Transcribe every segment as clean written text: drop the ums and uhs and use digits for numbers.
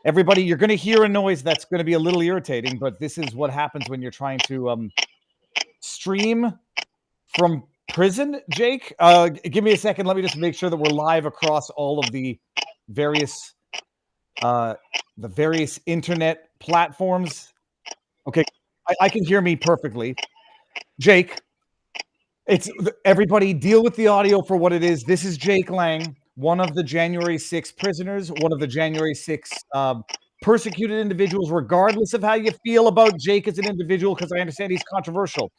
Everybody, you're going to hear a noise that's going to be a little irritating, but this is what happens when you're trying to stream from prison, Jake. Give me a second. Let me just make sure that we're live across all of the various internet platforms. Okay, I can hear me perfectly. Jake, everybody deal with the audio for what it is. This is Jake Lang, one of the January 6th prisoners, one of the January 6th persecuted individuals, regardless of how you feel about Jake as an individual, because I understand he's controversial.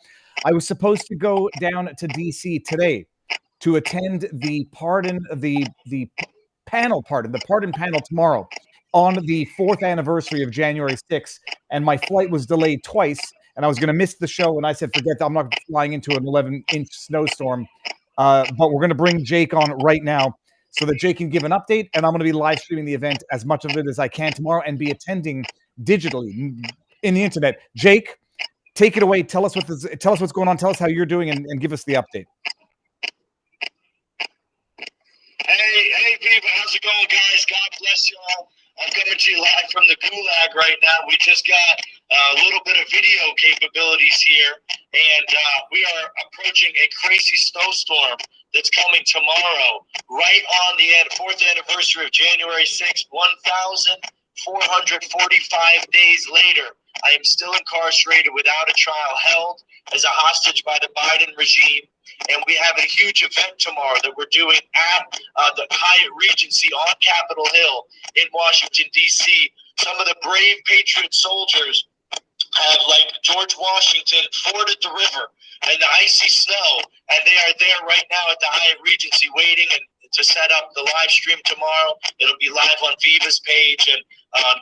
I was supposed to go down to DC today to attend the pardon panel tomorrow on the 4th anniversary of January 6th, and my flight was delayed twice, and I was going to miss the show, and I said, forget that, I'm not flying into an 11-inch snowstorm, but we're going to bring Jake on right now so that Jake can give an update, and I'm going to be live streaming the event, as much of it as I can tomorrow, and be attending digitally in the internet. Jake, take it away. Tell us what's going on. Tell us how you're doing, and give us the update. Hey, people, how's it going, guys? God bless you all. I'm coming to you live from the Gulag right now. We just got a little bit of video capabilities here, and we are approaching a crazy snowstorm that's coming tomorrow, right on the 4th anniversary of January 6th, 1,445 days later. I am still incarcerated without a trial, held as a hostage by the Biden regime. And we have a huge event tomorrow that we're doing at the Hyatt Regency on Capitol Hill in Washington, D.C. Some of the brave Patriot soldiers have, like George Washington, forded the river and the icy snow, and they are there right now at the Hyatt Regency waiting to set up the live stream tomorrow. It'll be live on Viva's page and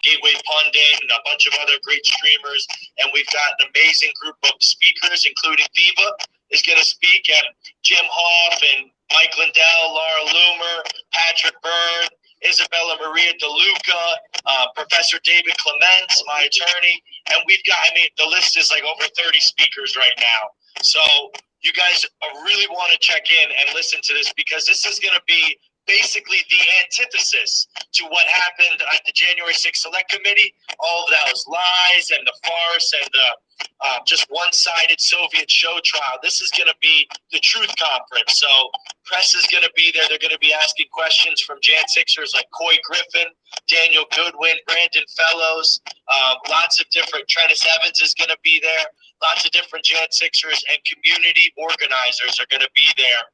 Gateway Pundit and a bunch of other great streamers. And we've got an amazing group of speakers, including Viva is going to speak, and Jim Hoff and Mike Lindell, Laura Loomer, Patrick Byrne, Isabella Maria DeLuca, Professor David Clements, my attorney. And we've got, the list is like over 30 speakers right now. So you guys really want to check in and listen to this, because this is going to be basically the antithesis to what happened at the January 6th Select Committee. All of those lies and the farce and the just one-sided Soviet show trial. This is going to be the truth conference. So press is going to be there. They're going to be asking questions from Jan Sixers like Coy Griffin, Daniel Goodwin, Brandon Fellows, lots of different, Trennis Evans is going to be there. Lots of different Jan Sixers and community organizers are going to be there.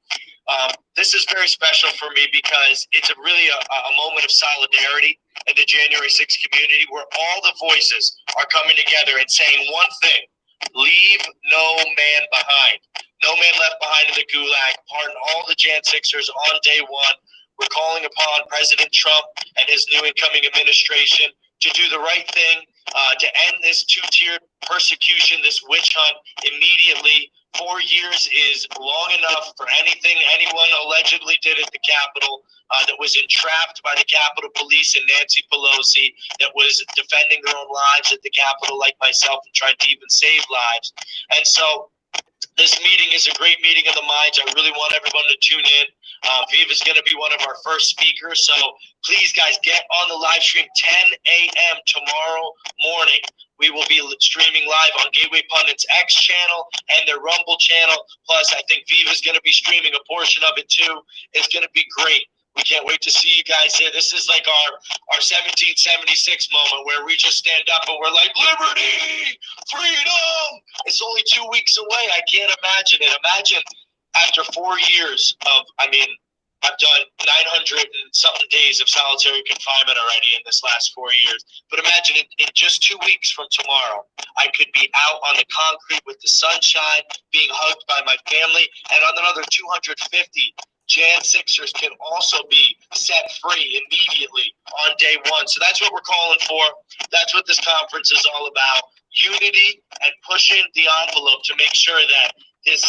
This is very special for me because it's really a moment of solidarity in the January 6th community, where all the voices are coming together and saying one thing: leave no man behind. No man left behind in the Gulag. Pardon all the Jan Sixers on day one. We're calling upon President Trump and his new incoming administration to do the right thing, to end this two-tiered persecution, this witch hunt immediately. 4 years is long enough for anything anyone allegedly did at the Capitol, that was entrapped by the Capitol Police and Nancy Pelosi, that was defending their own lives at the Capitol like myself and trying to even save lives. And so this meeting is a great meeting of the minds. I really want everyone to tune in. Viva is going to be one of our first speakers. So please, guys, get on the live stream 10 a.m. tomorrow morning. We will be streaming live on Gateway Pundit's X channel and their Rumble channel. Plus, I think Viva is going to be streaming a portion of it too. It's going to be great. We can't wait to see you guys here. This is like our 1776 moment where we just stand up and we're like, liberty, freedom. It's only 2 weeks away. I can't imagine it. Imagine after 4 years of, I've done 900 and something days of solitary confinement already in this last 4 years. But imagine in just 2 weeks from tomorrow, I could be out on the concrete with the sunshine, being hugged by my family, and on another 250 Jan Sixers can also be set free immediately on day one. So that's what we're calling for. That's what this conference is all about. Unity and pushing the envelope to make sure that this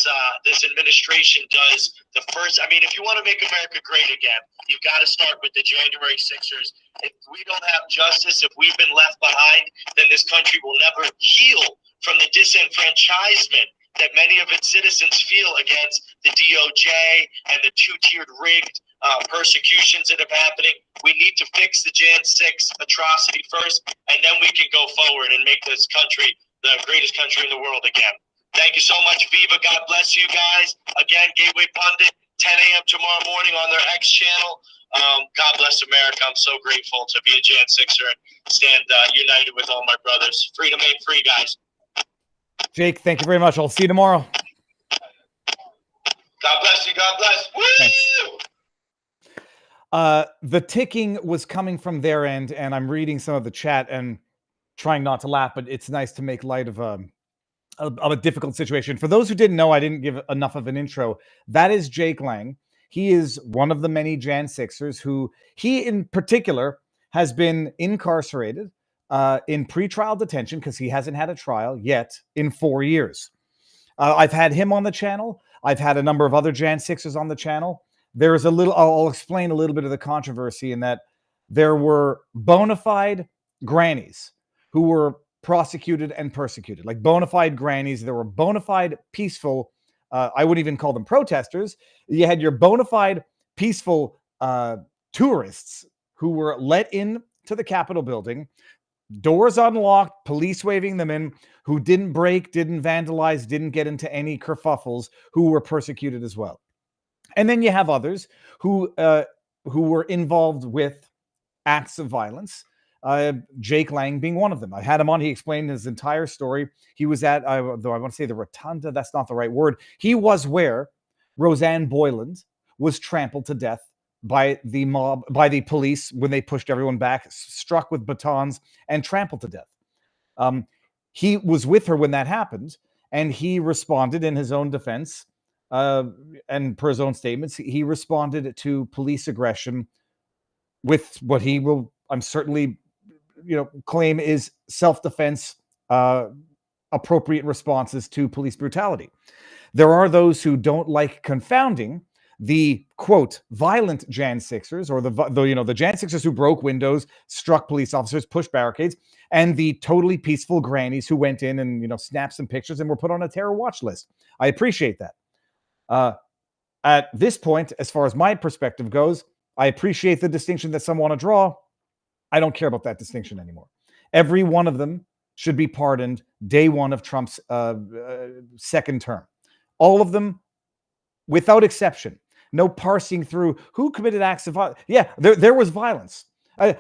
administration does the first. If you want to make America great again, you've got to start with the January Sixers. If we don't have justice, if we've been left behind, then this country will never heal from the disenfranchisement that many of its citizens feel against the DOJ and the two-tiered rigged persecutions that are happening. We need to fix the Jan 6 atrocity first, and then we can go forward and make this country the greatest country in the world again. Thank you so much, Viva. God bless you guys. Again, Gateway Pundit, 10 a.m. tomorrow morning on their X channel. God bless America. I'm so grateful to be a Jan 6er and stand united with all my brothers. Freedom ain't free, guys. Jake, thank you very much. I'll see you tomorrow. God bless you. God bless. Woo! The ticking was coming from their end, and I'm reading some of the chat and trying not to laugh, but it's nice to make light of a difficult situation. For those who didn't know, I didn't give enough of an intro. That is Jake Lang. He is one of the many Jan 6ers who, he in particular, has been incarcerated in pretrial detention because he hasn't had a trial yet in 4 years. I've had him on the channel. I've had a number of other Jan 6ers on the channel. There's a little, I'll explain a little bit of the controversy in that there were bona fide grannies who were prosecuted and persecuted, like bona fide grannies. There were bona fide peaceful, I wouldn't even call them protesters. You had your bona fide peaceful tourists who were let in to the Capitol building, doors unlocked, police waving them in, who didn't break, didn't vandalize, didn't get into any kerfuffles, who were persecuted as well. And then you have others who were involved with acts of violence. Jake Lang being one of them. I had him on. He explained his entire story. He was at, though I want to say the rotunda, that's not the right word. He was where Roseanne Boyland was trampled to death by the mob, by the police when they pushed everyone back, struck with batons and trampled to death. He was with her when that happened, and he responded in his own defense. And per his own statements, he responded to police aggression with what he will, I'm certainly, claim is self-defense, appropriate responses to police brutality. There are those who don't like confounding the quote violent Jan 6ers, or the Jan 6ers who broke windows, struck police officers, pushed barricades, and the totally peaceful grannies who went in and snapped some pictures and were put on a terror watch list. I appreciate that. At this point, as far as my perspective goes, I appreciate the distinction that some want to draw. I don't care about that distinction anymore. Every one of them should be pardoned day one of Trump's second term. All of them, without exception. No parsing through who committed acts of violence. Yeah, there was violence.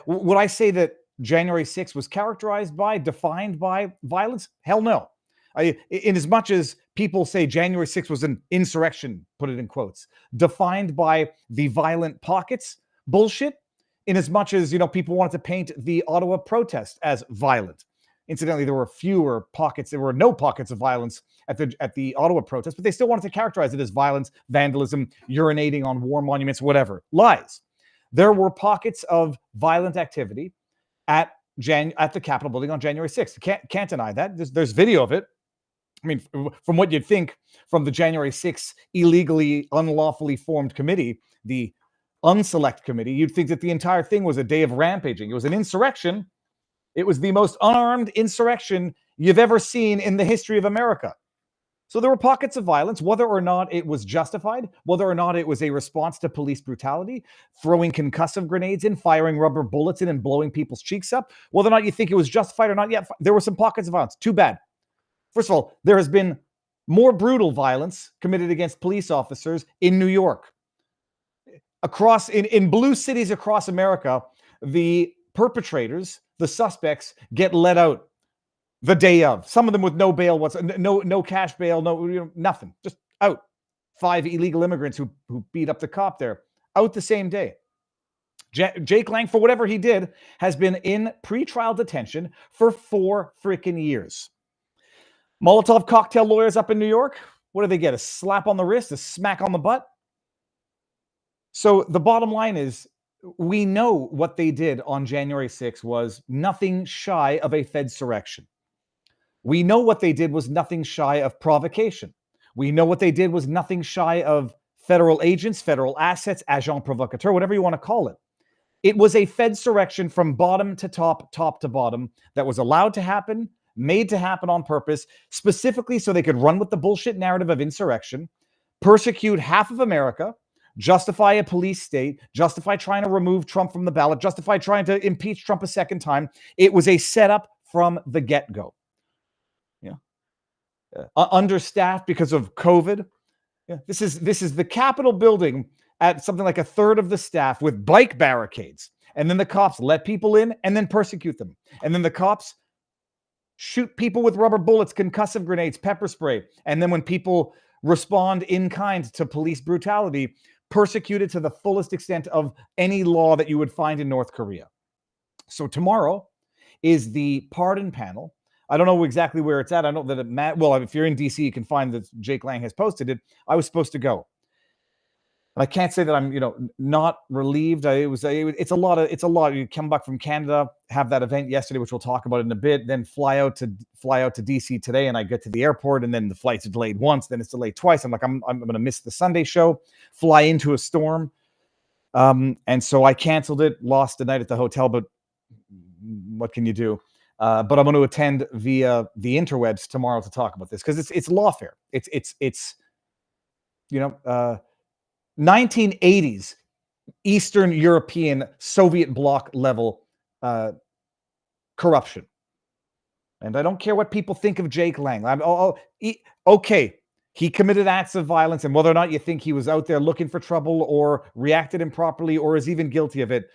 Would I say that January 6th was characterized by, defined by violence? Hell no. In as much as people say January 6th was an insurrection, put it in quotes, defined by the violent pockets bullshit, in as much as, people wanted to paint the Ottawa protest as violent. Incidentally, there were fewer pockets. There were no pockets of violence at the Ottawa protest, but they still wanted to characterize it as violence, vandalism, urinating on war monuments, whatever. Lies. There were pockets of violent activity at the Capitol building on January 6th. Can't deny that. There's video of it. I mean, from what you'd think from the January 6th illegally, unlawfully formed committee, the unselect committee, you'd think that the entire thing was a day of rampaging. It was an insurrection. It was the most unarmed insurrection you've ever seen in the history of America. So there were pockets of violence, whether or not it was justified, whether or not it was a response to police brutality, throwing concussive grenades in, firing rubber bullets in and blowing people's cheeks up, whether or not you think it was justified or not yet, there were some pockets of violence. Too bad. First of all, there has been more brutal violence committed against police officers in New York. In blue cities across America, the perpetrators, the suspects, get let out the day of. Some of them with no bail, no cash bail, nothing, just out. 5 illegal immigrants who beat up the cop there, out the same day. Jake Lang, for whatever he did, has been in pretrial detention for 4 freaking years. Molotov cocktail lawyers up in New York, what do they get? A slap on the wrist, a smack on the butt? So the bottom line is, we know what they did on January 6th was nothing shy of a Fedsurrection. We know what they did was nothing shy of provocation. We know what they did was nothing shy of federal agents, federal assets, agent provocateur, whatever you want to call it. It was a Fedsurrection from bottom to top to bottom that was allowed to happen, made to happen on purpose, specifically so they could run with the bullshit narrative of insurrection, persecute half of America, justify a police state, justify trying to remove Trump from the ballot, justify trying to impeach Trump a second time. It was a setup from the get-go. Understaffed because of COVID. This is the Capitol building at something like a third of the staff with bike barricades. And then the cops let people in and then persecute them. And then the cops shoot people with rubber bullets, concussive grenades, pepper spray. And then when people respond in kind to police brutality, persecuted to the fullest extent of any law that you would find in North Korea. So tomorrow is the pardon panel. I don't know exactly where it's at. I know that it well, if you're in DC, you can find that Jake Lang has posted it. I was supposed to go. And I can't say that I'm, not relieved. It's a lot. You come back from Canada, have that event yesterday, which we'll talk about in a bit, then fly out to DC today, and I get to the airport, and then the flight's delayed once, then it's delayed twice. I'm like, I'm going to miss the Sunday show, fly into a storm. And so I canceled it, lost the night at the hotel, but what can you do? But I'm going to attend via the interwebs tomorrow to talk about this because it's lawfare. It's 1980s Eastern European Soviet bloc level corruption. And I don't care what people think of Jake Lang. Okay, he committed acts of violence, and whether or not you think he was out there looking for trouble or reacted improperly or is even guilty of it,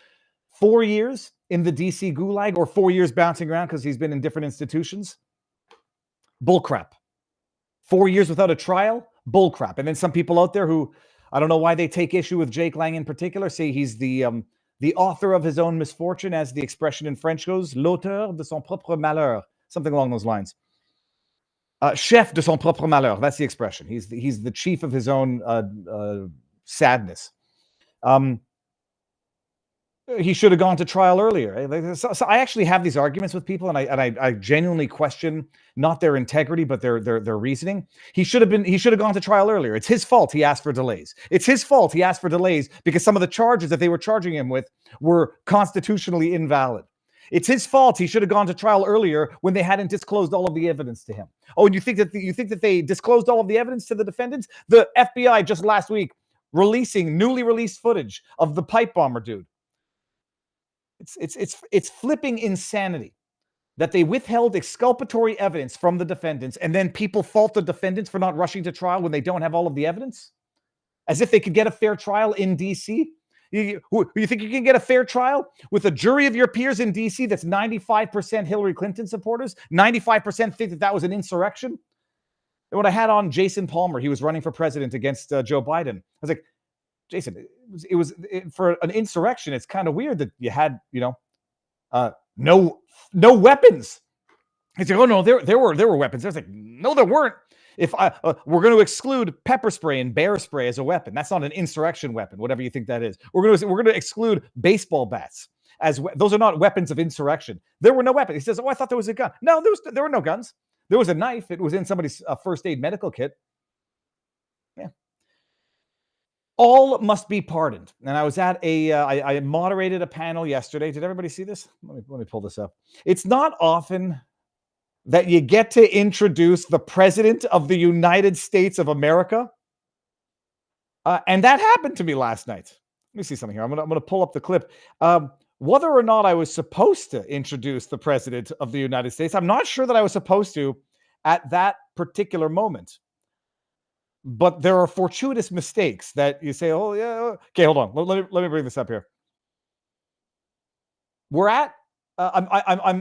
4 years in the DC gulag or 4 years bouncing around because he's been in different institutions? Bullcrap. 4 years without a trial? Bullcrap. And then some people out there who, I don't know why they take issue with Jake Lang in particular, say he's the author of his own misfortune, as the expression in French goes, l'auteur de son propre malheur, something along those lines. Chef de son propre malheur, that's the expression. He's the chief of his own sadness. He should have gone to trial earlier. So I actually have these arguments with people, and I genuinely question not their integrity, but their reasoning. He should have gone to trial earlier. It's his fault he asked for delays. It's his fault he asked for delays because some of the charges that they were charging him with were constitutionally invalid. It's his fault he should have gone to trial earlier when they hadn't disclosed all of the evidence to him. Oh, and you think that they disclosed all of the evidence to the defendants? The FBI just last week releasing newly released footage of the pipe bomber dude. It's flipping insanity that they withheld exculpatory evidence from the defendants, and then people fault the defendants for not rushing to trial when they don't have all of the evidence, as if they could get a fair trial in DC. You think you can get a fair trial with a jury of your peers in DC that's 95% Hillary Clinton supporters, 95% think that was an insurrection? And when I had on Jason Palmer, he was running for president against Joe Biden. I was like, Jason, it was for an insurrection. It's kind of weird that you had, no weapons. He said, "Oh no, there were weapons." I was like, "No, there weren't. If we're going to exclude pepper spray and bear spray as a weapon, that's not an insurrection weapon, whatever you think that is. We're going to exclude baseball bats as those are not weapons of insurrection. There were no weapons." He says, "Oh, I thought there was a gun." No, there were no guns. There was a knife. It was in somebody's first aid medical kit. Yeah. All must be pardoned. And I was at I moderated a panel yesterday. Did everybody see this? Let me pull this up. It's not often that you get to introduce the President of the United States of America. And that happened to me last night. Let me see something here. I'm going to pull up the clip. Whether or not I was supposed to introduce the President of the United States, I'm not sure that I was supposed to at that particular moment. But there are fortuitous mistakes that you say, "Oh yeah, okay, hold on. Let me bring this up here." We're at. I'm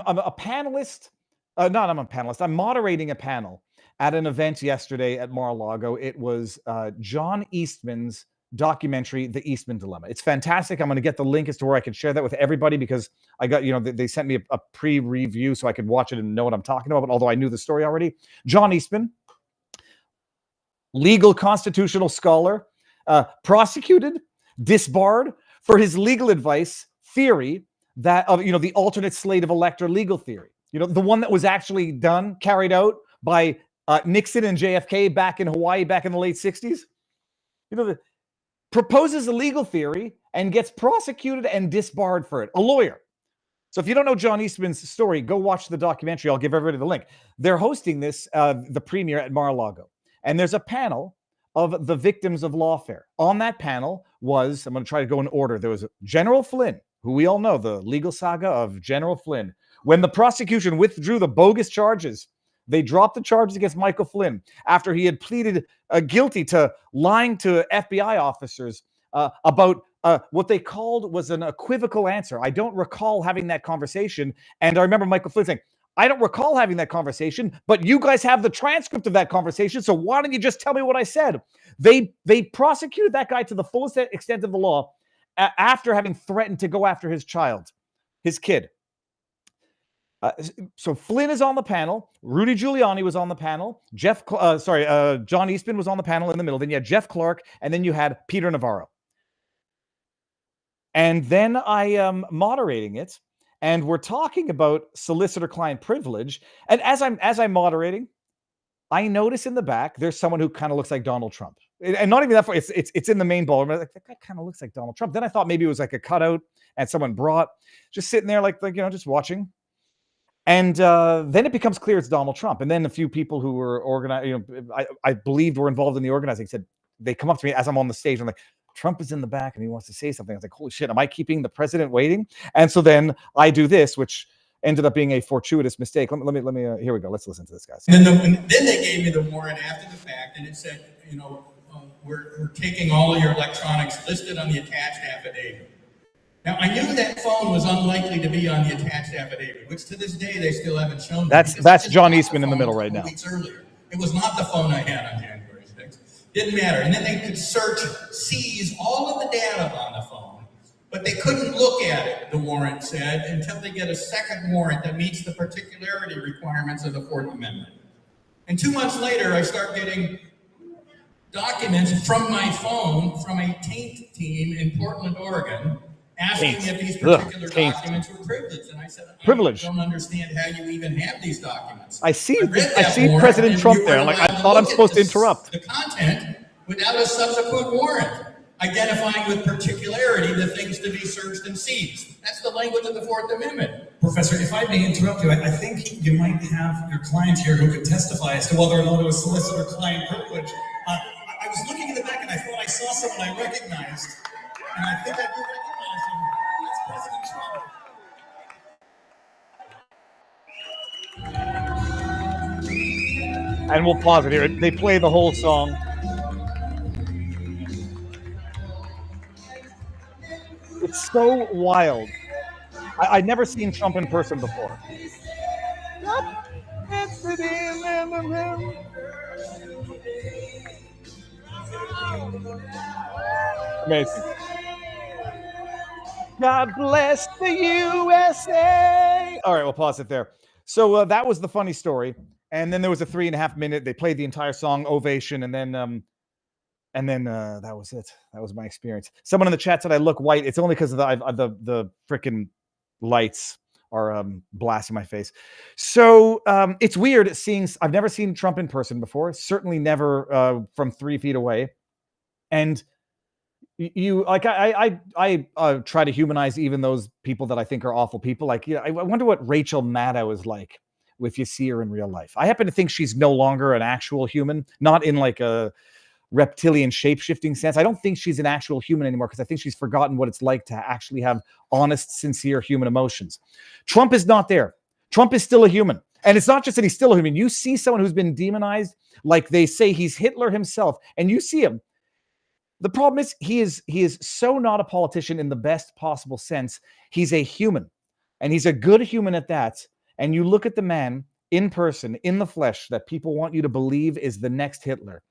a panelist. I'm a panelist. I'm moderating a panel at an event yesterday at Mar-a-Lago. It was John Eastman's documentary, The Eastman Dilemma. It's fantastic. I'm going to get the link as to where I can share that with everybody because I got, they sent me a pre-review so I could watch it and know what I'm talking about. But although I knew the story already, John Eastman, legal constitutional scholar, prosecuted, disbarred for his legal advice theory that of the alternate slate of elector legal theory. The one that was actually carried out by Nixon and JFK back in Hawaii back in the late 60s. Proposes a legal theory and gets prosecuted and disbarred for it. A lawyer. So if you don't know John Eastman's story, go watch the documentary. I'll give everybody the link. They're hosting this, the premiere at Mar-a-Lago. And there's a panel of the victims of lawfare. On that panel was, I'm going to try to go in order. There was General Flynn, who we all know, the legal saga of General Flynn. When the prosecution withdrew the bogus charges, they dropped the charges against Michael Flynn after he had pleaded guilty to lying to FBI officers about what they called was an equivocal answer. I don't recall having that conversation. And I remember Michael Flynn saying, I don't recall having that conversation, but you guys have the transcript of that conversation, so why don't you just tell me what I said? They prosecuted that guy to the fullest extent of the law after having threatened to go after his child, his kid. So Flynn is on the panel. Rudy Giuliani was on the panel. John Eastman was on the panel in the middle. Then you had Jeff Clark, and then you had Peter Navarro. And then I am moderating it, and we're talking about solicitor-client privilege. And as I'm moderating, I notice in the back there's someone who kind of looks like Donald Trump, and not even that far. It's in the main ballroom. I'm like, that guy kind of looks like Donald Trump. Then I thought maybe it was like a cutout, and someone brought, just sitting there like just watching. And then it becomes clear it's Donald Trump. And then a few people who were organized, I believed were involved in the organizing, said, they come up to me as I'm on the stage. I'm like, Trump is in the back and he wants to say something. I was like, holy shit, am I keeping the president waiting? And so then I do this, which ended up being a fortuitous mistake. Let me here we go. Let's listen to this, guys. And then they gave me the warrant after the fact, and it said, we're taking all of your electronics listed on the attached affidavit. Now, I knew that phone was unlikely to be on the attached affidavit, which to this day they still haven't shown me. That's John Eastman in the middle right now. Weeks earlier. It was not the phone I had on January 6th. Didn't matter. And then they could seize all of the data on the phone, but they couldn't look at it, the warrant said, until they get a second warrant that meets the particularity requirements of the Fourth Amendment. And 2 months later, I start getting documents from my phone from a Taint team in Portland, Oregon, asking if these particular documents were privileged. And I said, I don't understand how you even have these documents. I see President Trump there. I'm like, I thought I'm supposed to interrupt. The content without a subsequent warrant, identifying with particularity the things to be searched and seized. That's the language of the Fourth Amendment. Professor, if I may interrupt you, I think you might have your client here who could testify as to whether or not it was solicitor-client privilege. I was looking in the back and I thought I saw someone I recognized, and I think I do recognize him. That's President Trump. And we'll pause it here. They play the whole song. It's so wild. I'd never seen Trump in person before. Amazing. God bless the USA. All right, we'll pause it there. So that was the funny story. And then there was a 3.5 minute, they played the entire song, ovation, and then that was it. That was my experience. Someone in the chat said I look white. It's only because of the freaking lights are blasting my face. So it's weird seeing. I've never seen Trump in person before. Certainly never from 3 feet away. And you like I try to humanize even those people that I think are awful people. Like, I wonder what Rachel Maddow is like if you see her in real life. I happen to think she's no longer an actual human, not in like a reptilian shape-shifting sense. I don't think she's an actual human anymore because I think she's forgotten what it's like to actually have honest, sincere human emotions. Trump is not there. Trump is still a human. And it's not just that he's still a human. You see someone who's been demonized, like they say he's Hitler himself, and you see him. The problem is he is so not a politician in the best possible sense. He's a human, and he's a good human at that. And you look at the man in person, in the flesh, that people want you to believe is the next Hitler.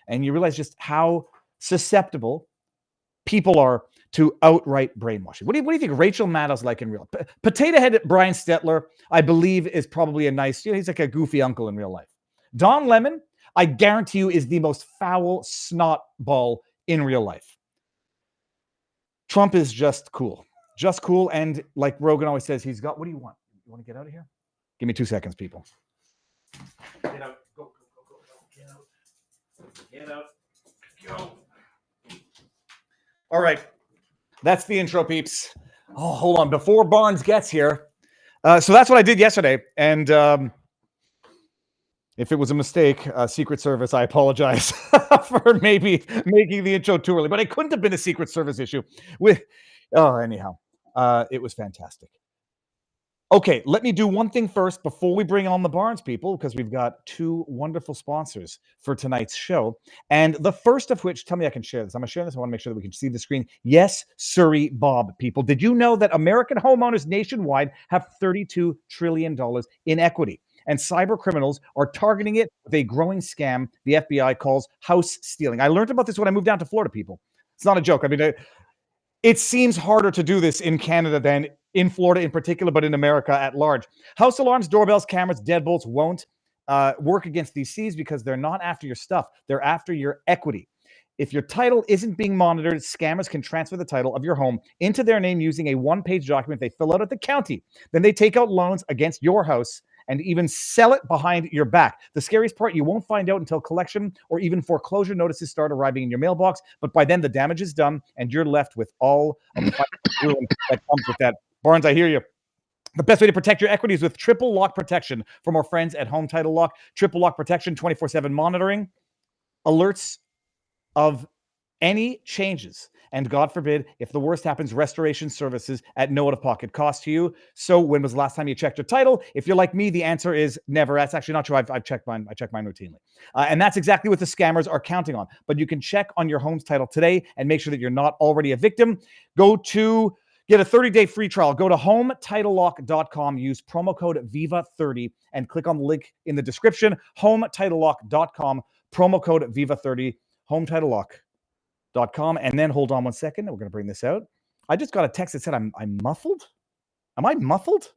And you realize just how susceptible people are to outright brainwashing. What do you think Rachel Maddow's like in real life? Potato Head Brian Stetler, I believe, is probably a nice, he's like a goofy uncle in real life. Don Lemon, I guarantee you, is the most foul snot ball in real life. Trump is just cool. Just cool. And like Rogan always says, he's got, what do you want? You want to get out of here? Give me 2 seconds, people. Get out. Go. Get out. Get out. Go. All right. That's the intro, peeps. Oh, hold on. Before Barnes gets here. So that's what I did yesterday. And If it was a mistake, Secret Service, I apologize for maybe making the intro too early, but it couldn't have been a Secret Service issue. Anyhow, it was fantastic. Okay, let me do one thing first before we bring on the Barnes people, because we've got two wonderful sponsors for tonight's show. And the first of which, tell me I can share this. I'm going to share this. I want to make sure that we can see the screen. Yes, Surrey Bob, people. Did you know that American homeowners nationwide have $32 trillion in equity? And cyber criminals are targeting it with a growing scam the FBI calls house stealing. I learned about this when I moved down to Florida, people. It's not a joke. I mean, it seems harder to do this in Canada than in Florida in particular, but in America at large. House alarms, doorbells, cameras, deadbolts won't work against these thieves because they're not after your stuff. They're after your equity. If your title isn't being monitored, scammers can transfer the title of your home into their name using a one-page document they fill out at the county. Then they take out loans against your house and even sell it behind your back. The scariest part, you won't find out until collection or even foreclosure notices start arriving in your mailbox. But by then, the damage is done, and you're left with all of the ruin that comes with that. Barnes, I hear you. The best way to protect your equity is with triple lock protection from our friends at Home Title Lock. Triple lock protection, 24/7 monitoring, alerts of any changes. And God forbid, if the worst happens, restoration services at no out-of-pocket cost to you. So when was the last time you checked your title? If you're like me, the answer is never. That's actually not true. I've checked mine. I check mine routinely. And that's exactly what the scammers are counting on. But you can check on your home's title today and make sure that you're not already a victim. Get a 30-day free trial. Go to HomeTitleLock.com. Use promo code VIVA30 and click on the link in the description. HomeTitleLock.com. Promo code VIVA30. HomeTitleLock.com. And then hold on one second. We're going to bring this out. I just got a text that said I'm muffled. Am I muffled?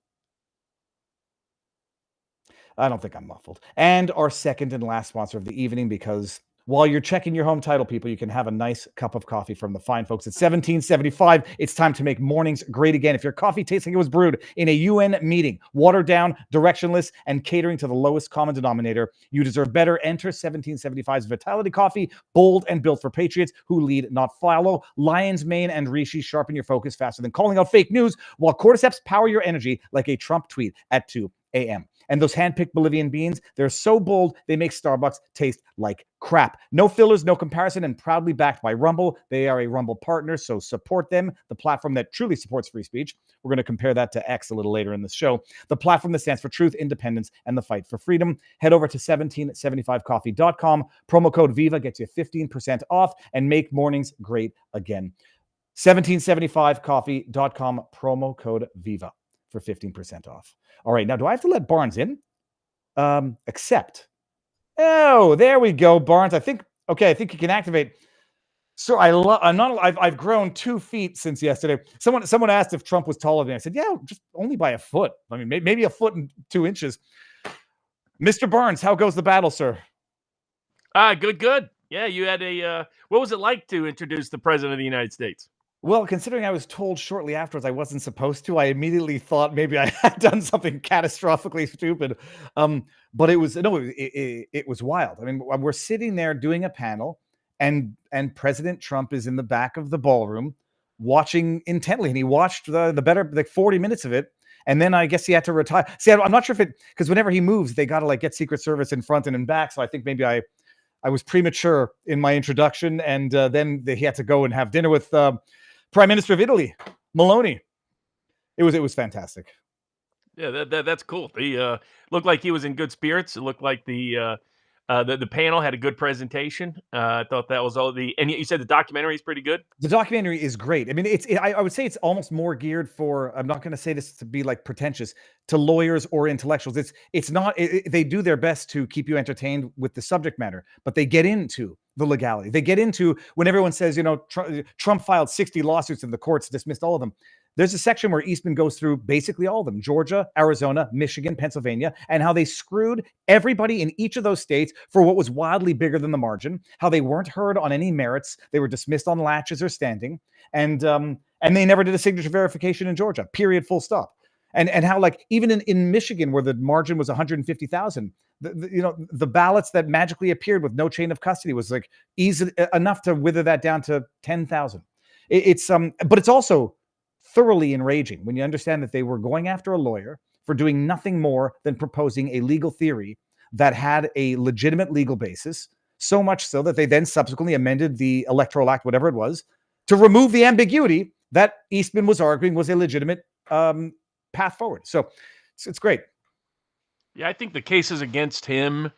I don't think I'm muffled. And our second and last sponsor of the evening, because while you're checking your home title, people, you can have a nice cup of coffee from the fine folks at 1775. It's time to make mornings great again. If your coffee tastes like it was brewed in a UN meeting, watered down, directionless, and catering to the lowest common denominator, you deserve better. Enter 1775's Vitality Coffee, bold and built for patriots who lead, not follow. Lion's Mane and Rishi sharpen your focus faster than calling out fake news, while cordyceps power your energy like a Trump tweet at 2 a.m. And those hand-picked Bolivian beans, they're so bold, they make Starbucks taste like crap. No fillers, no comparison, and proudly backed by Rumble. They are a Rumble partner, so support them, the platform that truly supports free speech. We're going to compare that to X a little later in the show. The platform that stands for truth, independence, and the fight for freedom. Head over to 1775coffee.com. Promo code VIVA gets you 15% off, and make mornings great again. 1775coffee.com, promo code VIVA for 15% off. All right, now do I have to let Barnes in? Accept. Oh, there we go, Barnes. I think you can activate. So I've grown 2 feet since yesterday. Someone asked if Trump was taller than me. I said, yeah, just only by a foot. I mean, maybe a foot and 2 inches. Mr. Barnes, how goes the battle, sir? Good. Yeah, you had what was it like to introduce the President of the United States? Well, considering I was told shortly afterwards I wasn't supposed to, I immediately thought maybe I had done something catastrophically stupid. But it was wild. I mean, we're sitting there doing a panel, and President Trump is in the back of the ballroom watching intently, and he watched the better 40 minutes of it. And then I guess he had to retire. See, I'm not sure if because whenever he moves, they got to get Secret Service in front and in back. So I think maybe I was premature in my introduction, and then he had to go and have dinner with Prime Minister of Italy, Meloni. It was fantastic. Yeah, that's cool. He looked like he was in good spirits. It looked like the panel had a good presentation. I thought that was and you said the documentary is pretty good. The documentary is great. I mean, I would say it's almost more geared for. I'm not going to say this to be pretentious, to lawyers or intellectuals. It's not. They do their best to keep you entertained with the subject matter, but they get into the legality. They get into when everyone says, Trump filed 60 lawsuits and the courts dismissed all of them. There's a section where Eastman goes through basically all of them: Georgia, Arizona, Michigan, Pennsylvania, and how they screwed everybody in each of those states for what was wildly bigger than the margin, how they weren't heard on any merits. They were dismissed on latches or standing. And they never did a signature verification in Georgia, period, full stop. And how even in Michigan, where the margin was 150,000, the ballots that magically appeared with no chain of custody was easy enough to wither that down to 10,000. But it's also thoroughly enraging when you understand that they were going after a lawyer for doing nothing more than proposing a legal theory that had a legitimate legal basis, so much so that they then subsequently amended the Electoral Act, whatever it was, to remove the ambiguity that Eastman was arguing was a legitimate path forward. So it's great. Yeah, I think the cases against him,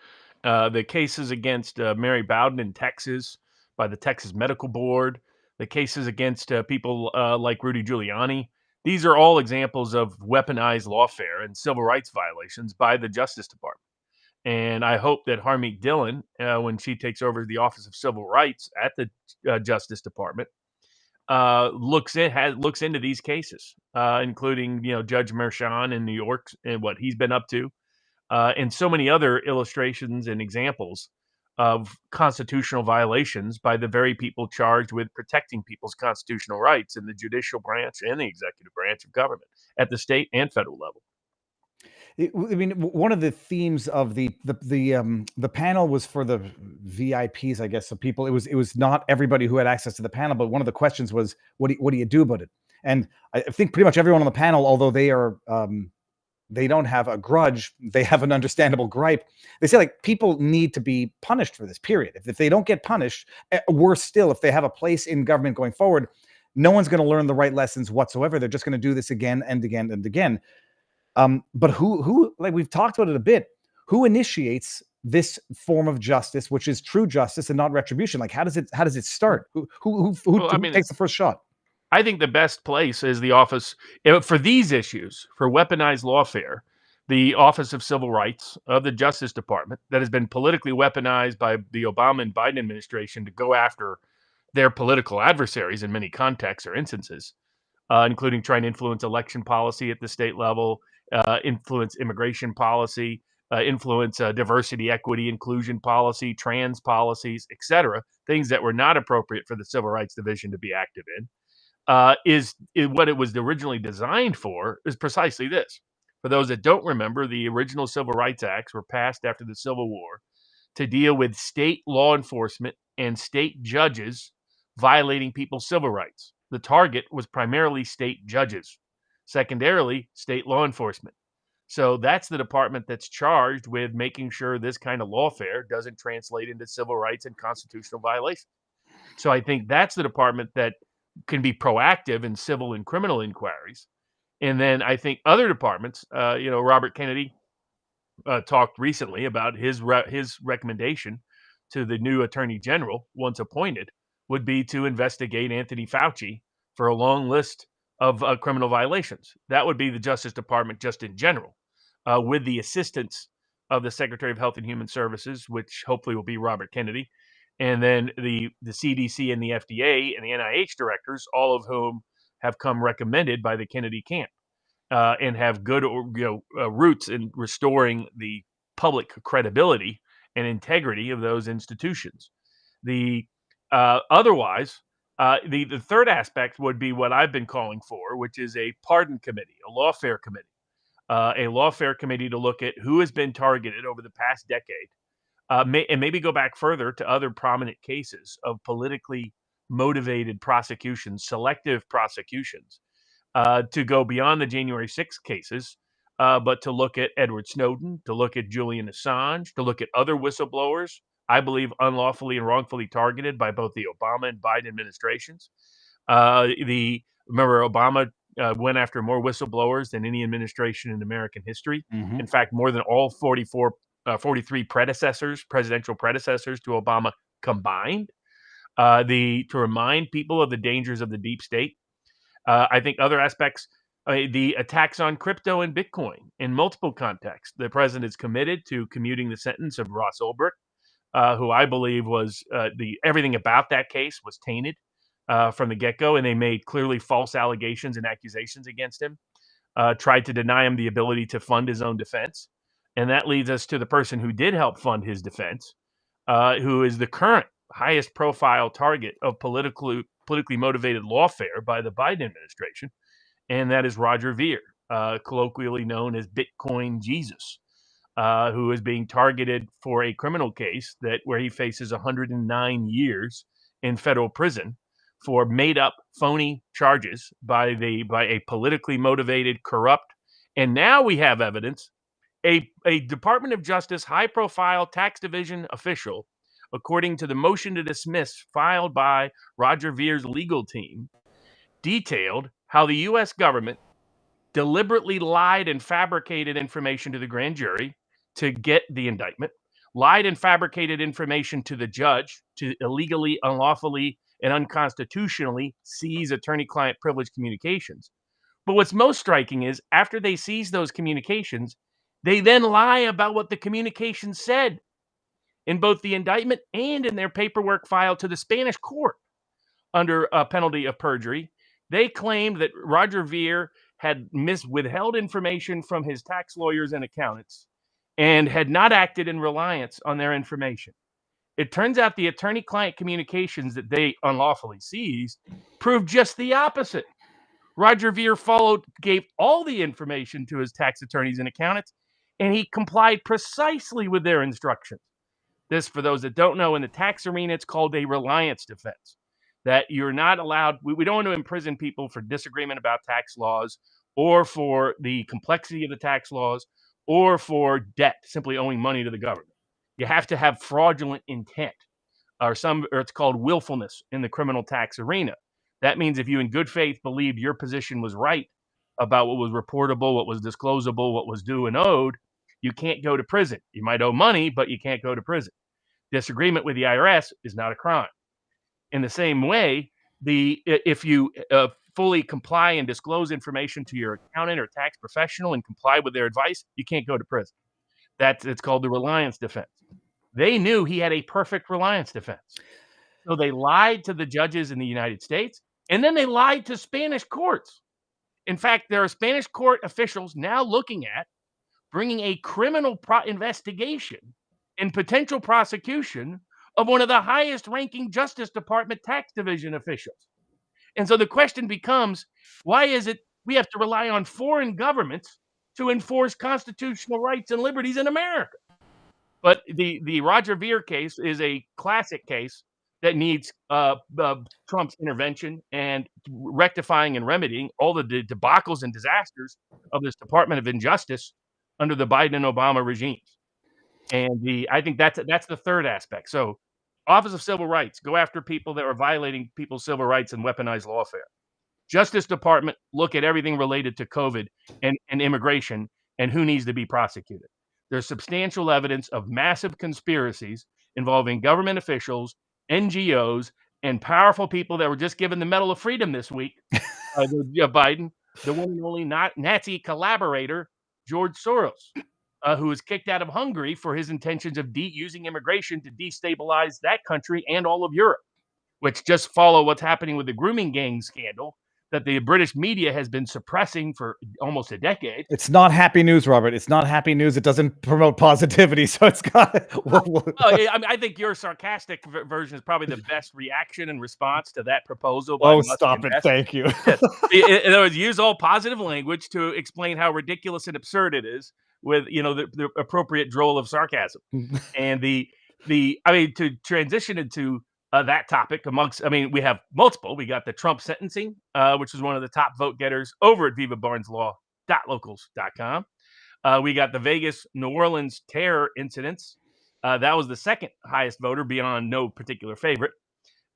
the cases against Mary Bowden in Texas by the Texas Medical Board, the cases against people like Rudy Giuliani, these are all examples of weaponized lawfare and civil rights violations by the Justice Department. And I hope that Harmeet Dillon, when she takes over the Office of Civil Rights at the Justice Department, looks into these cases, including Judge Merchan in New York and what he's been up to, and so many other illustrations and examples of constitutional violations by the very people charged with protecting people's constitutional rights in the judicial branch and the executive branch of government at the state and federal level. I mean, one of the themes of the panel was for the VIPs, I guess, so people. It was not everybody who had access to the panel, but one of the questions was, what do you do about it? And I think pretty much everyone on the panel, although they are they don't have a grudge, they have an understandable gripe. They say, like, people need to be punished for this, period. If they don't get punished, worse still, if they have a place in government going forward, no one's going to learn the right lessons whatsoever. They're just going to do this again and again and again. But who, like we've talked about it a bit, who initiates this form of justice, which is true justice and not retribution? Like, how does it start? Who takes the first shot? I think the best place is the office for these issues, for weaponized lawfare, the Office of Civil Rights of the Justice Department, that has been politically weaponized by the Obama and Biden administration to go after their political adversaries in many contexts or instances, including trying to influence election policy at the state level, influence immigration policy, influence diversity, equity, inclusion policy, trans policies, etc., things that were not appropriate for the Civil Rights Division to be active in. Is what it was originally designed for is precisely this. For those that don't remember, the original Civil Rights Acts were passed after the Civil War to deal with state law enforcement and state judges violating people's civil rights. The target was primarily state judges, secondarily, state law enforcement. So that's the department that's charged with making sure this kind of lawfare doesn't translate into civil rights and constitutional violations. So I think that's the department that can be proactive in civil and criminal inquiries. And then I think other departments, Robert Kennedy talked recently about his recommendation to the new attorney general, once appointed, would be to investigate Anthony Fauci for a long list of criminal violations. That would be the Justice Department just in general, with the assistance of the Secretary of Health and Human Services, which hopefully will be Robert Kennedy, and then the CDC and the FDA and the NIH directors, all of whom have come recommended by the Kennedy camp and have good roots in restoring the public credibility and integrity of those institutions. Otherwise, the third aspect would be what I've been calling for, which is a pardon committee, a lawfare committee, to look at who has been targeted over the past decade. And maybe go back further to other prominent cases of politically motivated prosecutions, selective prosecutions, to go beyond the January 6th cases, but to look at Edward Snowden, to look at Julian Assange, to look at other whistleblowers, I believe unlawfully and wrongfully targeted by both the Obama and Biden administrations. Remember, Obama went after more whistleblowers than any administration in American history. Mm-hmm. In fact, more than all 43 presidential predecessors to Obama combined, to remind people of the dangers of the deep state. I think other aspects, the attacks on crypto and Bitcoin in multiple contexts. The president is committed to commuting the sentence of Ross Ulbricht, who I believe was everything about that case was tainted from the get-go, and they made clearly false allegations and accusations against him, tried to deny him the ability to fund his own defense. And that leads us to the person who did help fund his defense, who is the current highest profile target of politically motivated lawfare by the Biden administration, and that is Roger Ver, colloquially known as Bitcoin Jesus, who is being targeted for a criminal case where he faces 109 years in federal prison for made-up, phony charges by a politically motivated, corrupt, and now we have evidence A Department of Justice high-profile tax division official, according to the motion to dismiss filed by Roger Vere's legal team, detailed how the U.S. government deliberately lied and fabricated information to the grand jury to get the indictment, lied and fabricated information to the judge to illegally, unlawfully, and unconstitutionally seize attorney-client privilege communications. But what's most striking is after they seize those communications, they then lie about what the communications said in both the indictment and in their paperwork filed to the Spanish court under a penalty of perjury. They claimed that Roger Ver had withheld information from his tax lawyers and accountants and had not acted in reliance on their information. It turns out the attorney-client communications that they unlawfully seized proved just the opposite. Roger Ver gave all the information to his tax attorneys and accountants, and he complied precisely with their instructions. This, for those that don't know, in the tax arena, it's called a reliance defense. That you're not allowed, we don't want to imprison people for disagreement about tax laws or for the complexity of the tax laws or for debt, simply owing money to the government. You have to have fraudulent intent or it's called willfulness in the criminal tax arena. That means if you in good faith believed your position was right about what was reportable, what was disclosable, what was due and owed, you can't go to prison. You might owe money, but you can't go to prison. Disagreement with the IRS is not a crime. In the same way, if you fully comply and disclose information to your accountant or tax professional and comply with their advice, you can't go to prison. It's called the reliance defense. They knew he had a perfect reliance defense. So they lied to the judges in the United States, and then they lied to Spanish courts. In fact, there are Spanish court officials now looking at bringing a criminal investigation and potential prosecution of one of the highest-ranking Justice Department tax division officials. And so the question becomes, why is it we have to rely on foreign governments to enforce constitutional rights and liberties in America? But the Roger Ver case is a classic case that needs Trump's intervention and rectifying and remedying all the debacles and disasters of this Department of Injustice under the Biden and Obama regimes. And I think that's the third aspect. So Office of Civil Rights, go after people that are violating people's civil rights and weaponize lawfare. Justice Department, look at everything related to COVID and immigration and who needs to be prosecuted. There's substantial evidence of massive conspiracies involving government officials, NGOs, and powerful people that were just given the Medal of Freedom this week. Biden, the one and only Nazi collaborator, George Soros, who was kicked out of Hungary for his intentions of using immigration to destabilize that country and all of Europe, which just follow what's happening with the grooming gang scandal that the British media has been suppressing for almost a decade. It's not happy news, Robert. It's not happy news. It doesn't promote positivity, so it's got. I think your sarcastic version is probably the best reaction and response to that proposal. Oh, stop it! Thank you. In other words, use all positive language to explain how ridiculous and absurd it is, with the appropriate droll of sarcasm. And to transition into that topic we have multiple. We got the Trump sentencing, which is one of the top vote getters over at vivabarneslaw.locals.com. We got the Vegas, New Orleans terror incidents. That was the second highest voter beyond no particular favorite.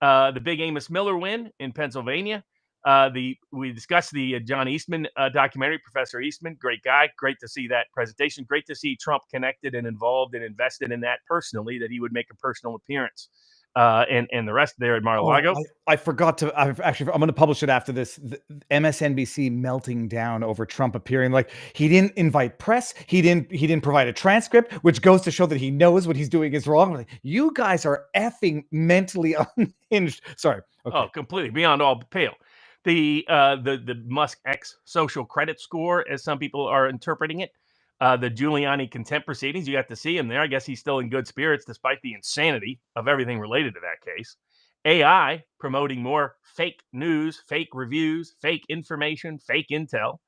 The big Amos Miller win in Pennsylvania. We discussed the John Eastman documentary, Professor Eastman, great guy. Great to see that presentation. Great to see Trump connected and involved and invested in that personally, that he would make a personal appearance. And the rest there at Mar-a-Lago. I forgot to. I'm going to publish it after this. The MSNBC melting down over Trump appearing. Like, he didn't invite press. He didn't provide a transcript, which goes to show that he knows what he's doing is wrong. Like, you guys are effing mentally unhinged. Sorry. Okay. Oh, completely beyond all pale. The Musk X social credit score, as some people are interpreting it. The Giuliani contempt proceedings, you got to see him there. I guess he's still in good spirits despite the insanity of everything related to that case. AI promoting more fake news, fake reviews, fake information, fake intel,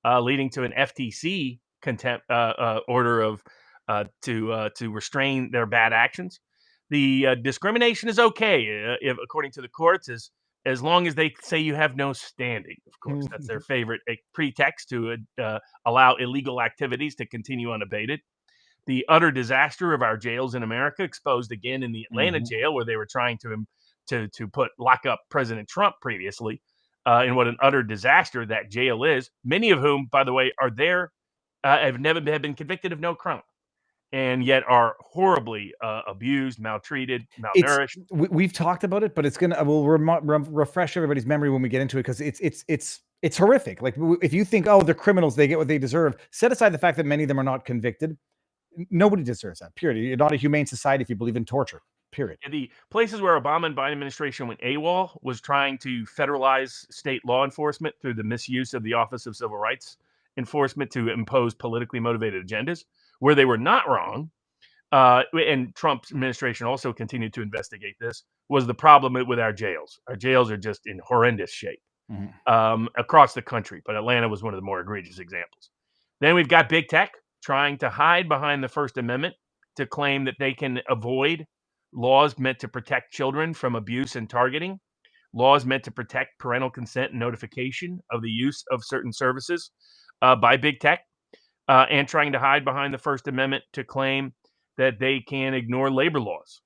leading to an FTC contempt order to restrain their bad actions. The discrimination is okay, if according to the courts, as as long as they say you have no standing. Of course, that's their favorite pretext to allow illegal activities to continue unabated. The utter disaster of our jails in America, exposed again in the Atlanta jail, where they were trying to lock up President Trump previously, and what an utter disaster that jail is. Many of whom, by the way, are there, have been convicted of no crime, and yet are horribly abused, maltreated, malnourished. We've talked about it, but it's gonna we'll refresh everybody's memory when we get into it, because it's horrific. Like, if you think, oh, they're criminals, they get what they deserve, set aside the fact that many of them are not convicted. Nobody deserves that. Period. You're not a humane society if you believe in torture. Period. The places where Obama and Biden administration went AWOL was trying to federalize state law enforcement through the misuse of the Office of Civil Rights Enforcement to impose politically motivated agendas. Where they were not wrong, and Trump's administration also continued to investigate this, was the problem with our jails. Our jails are just in horrendous shape across the country, but Atlanta was one of the more egregious examples. Then we've got big tech trying to hide behind the First Amendment to claim that they can avoid laws meant to protect children from abuse and targeting, laws meant to protect parental consent and notification of the use of certain services by big tech, and trying to hide behind the First Amendment to claim that they can ignore labor laws,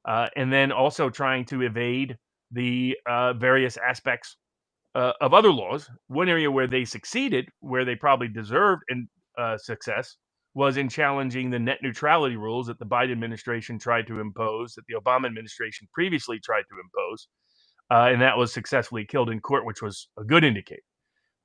and then also trying to evade the various aspects of other laws. One area where they succeeded, where they probably deserved success, was in challenging the net neutrality rules that the Biden administration tried to impose, that the Obama administration previously tried to impose, and that was successfully killed in court, which was a good indicator.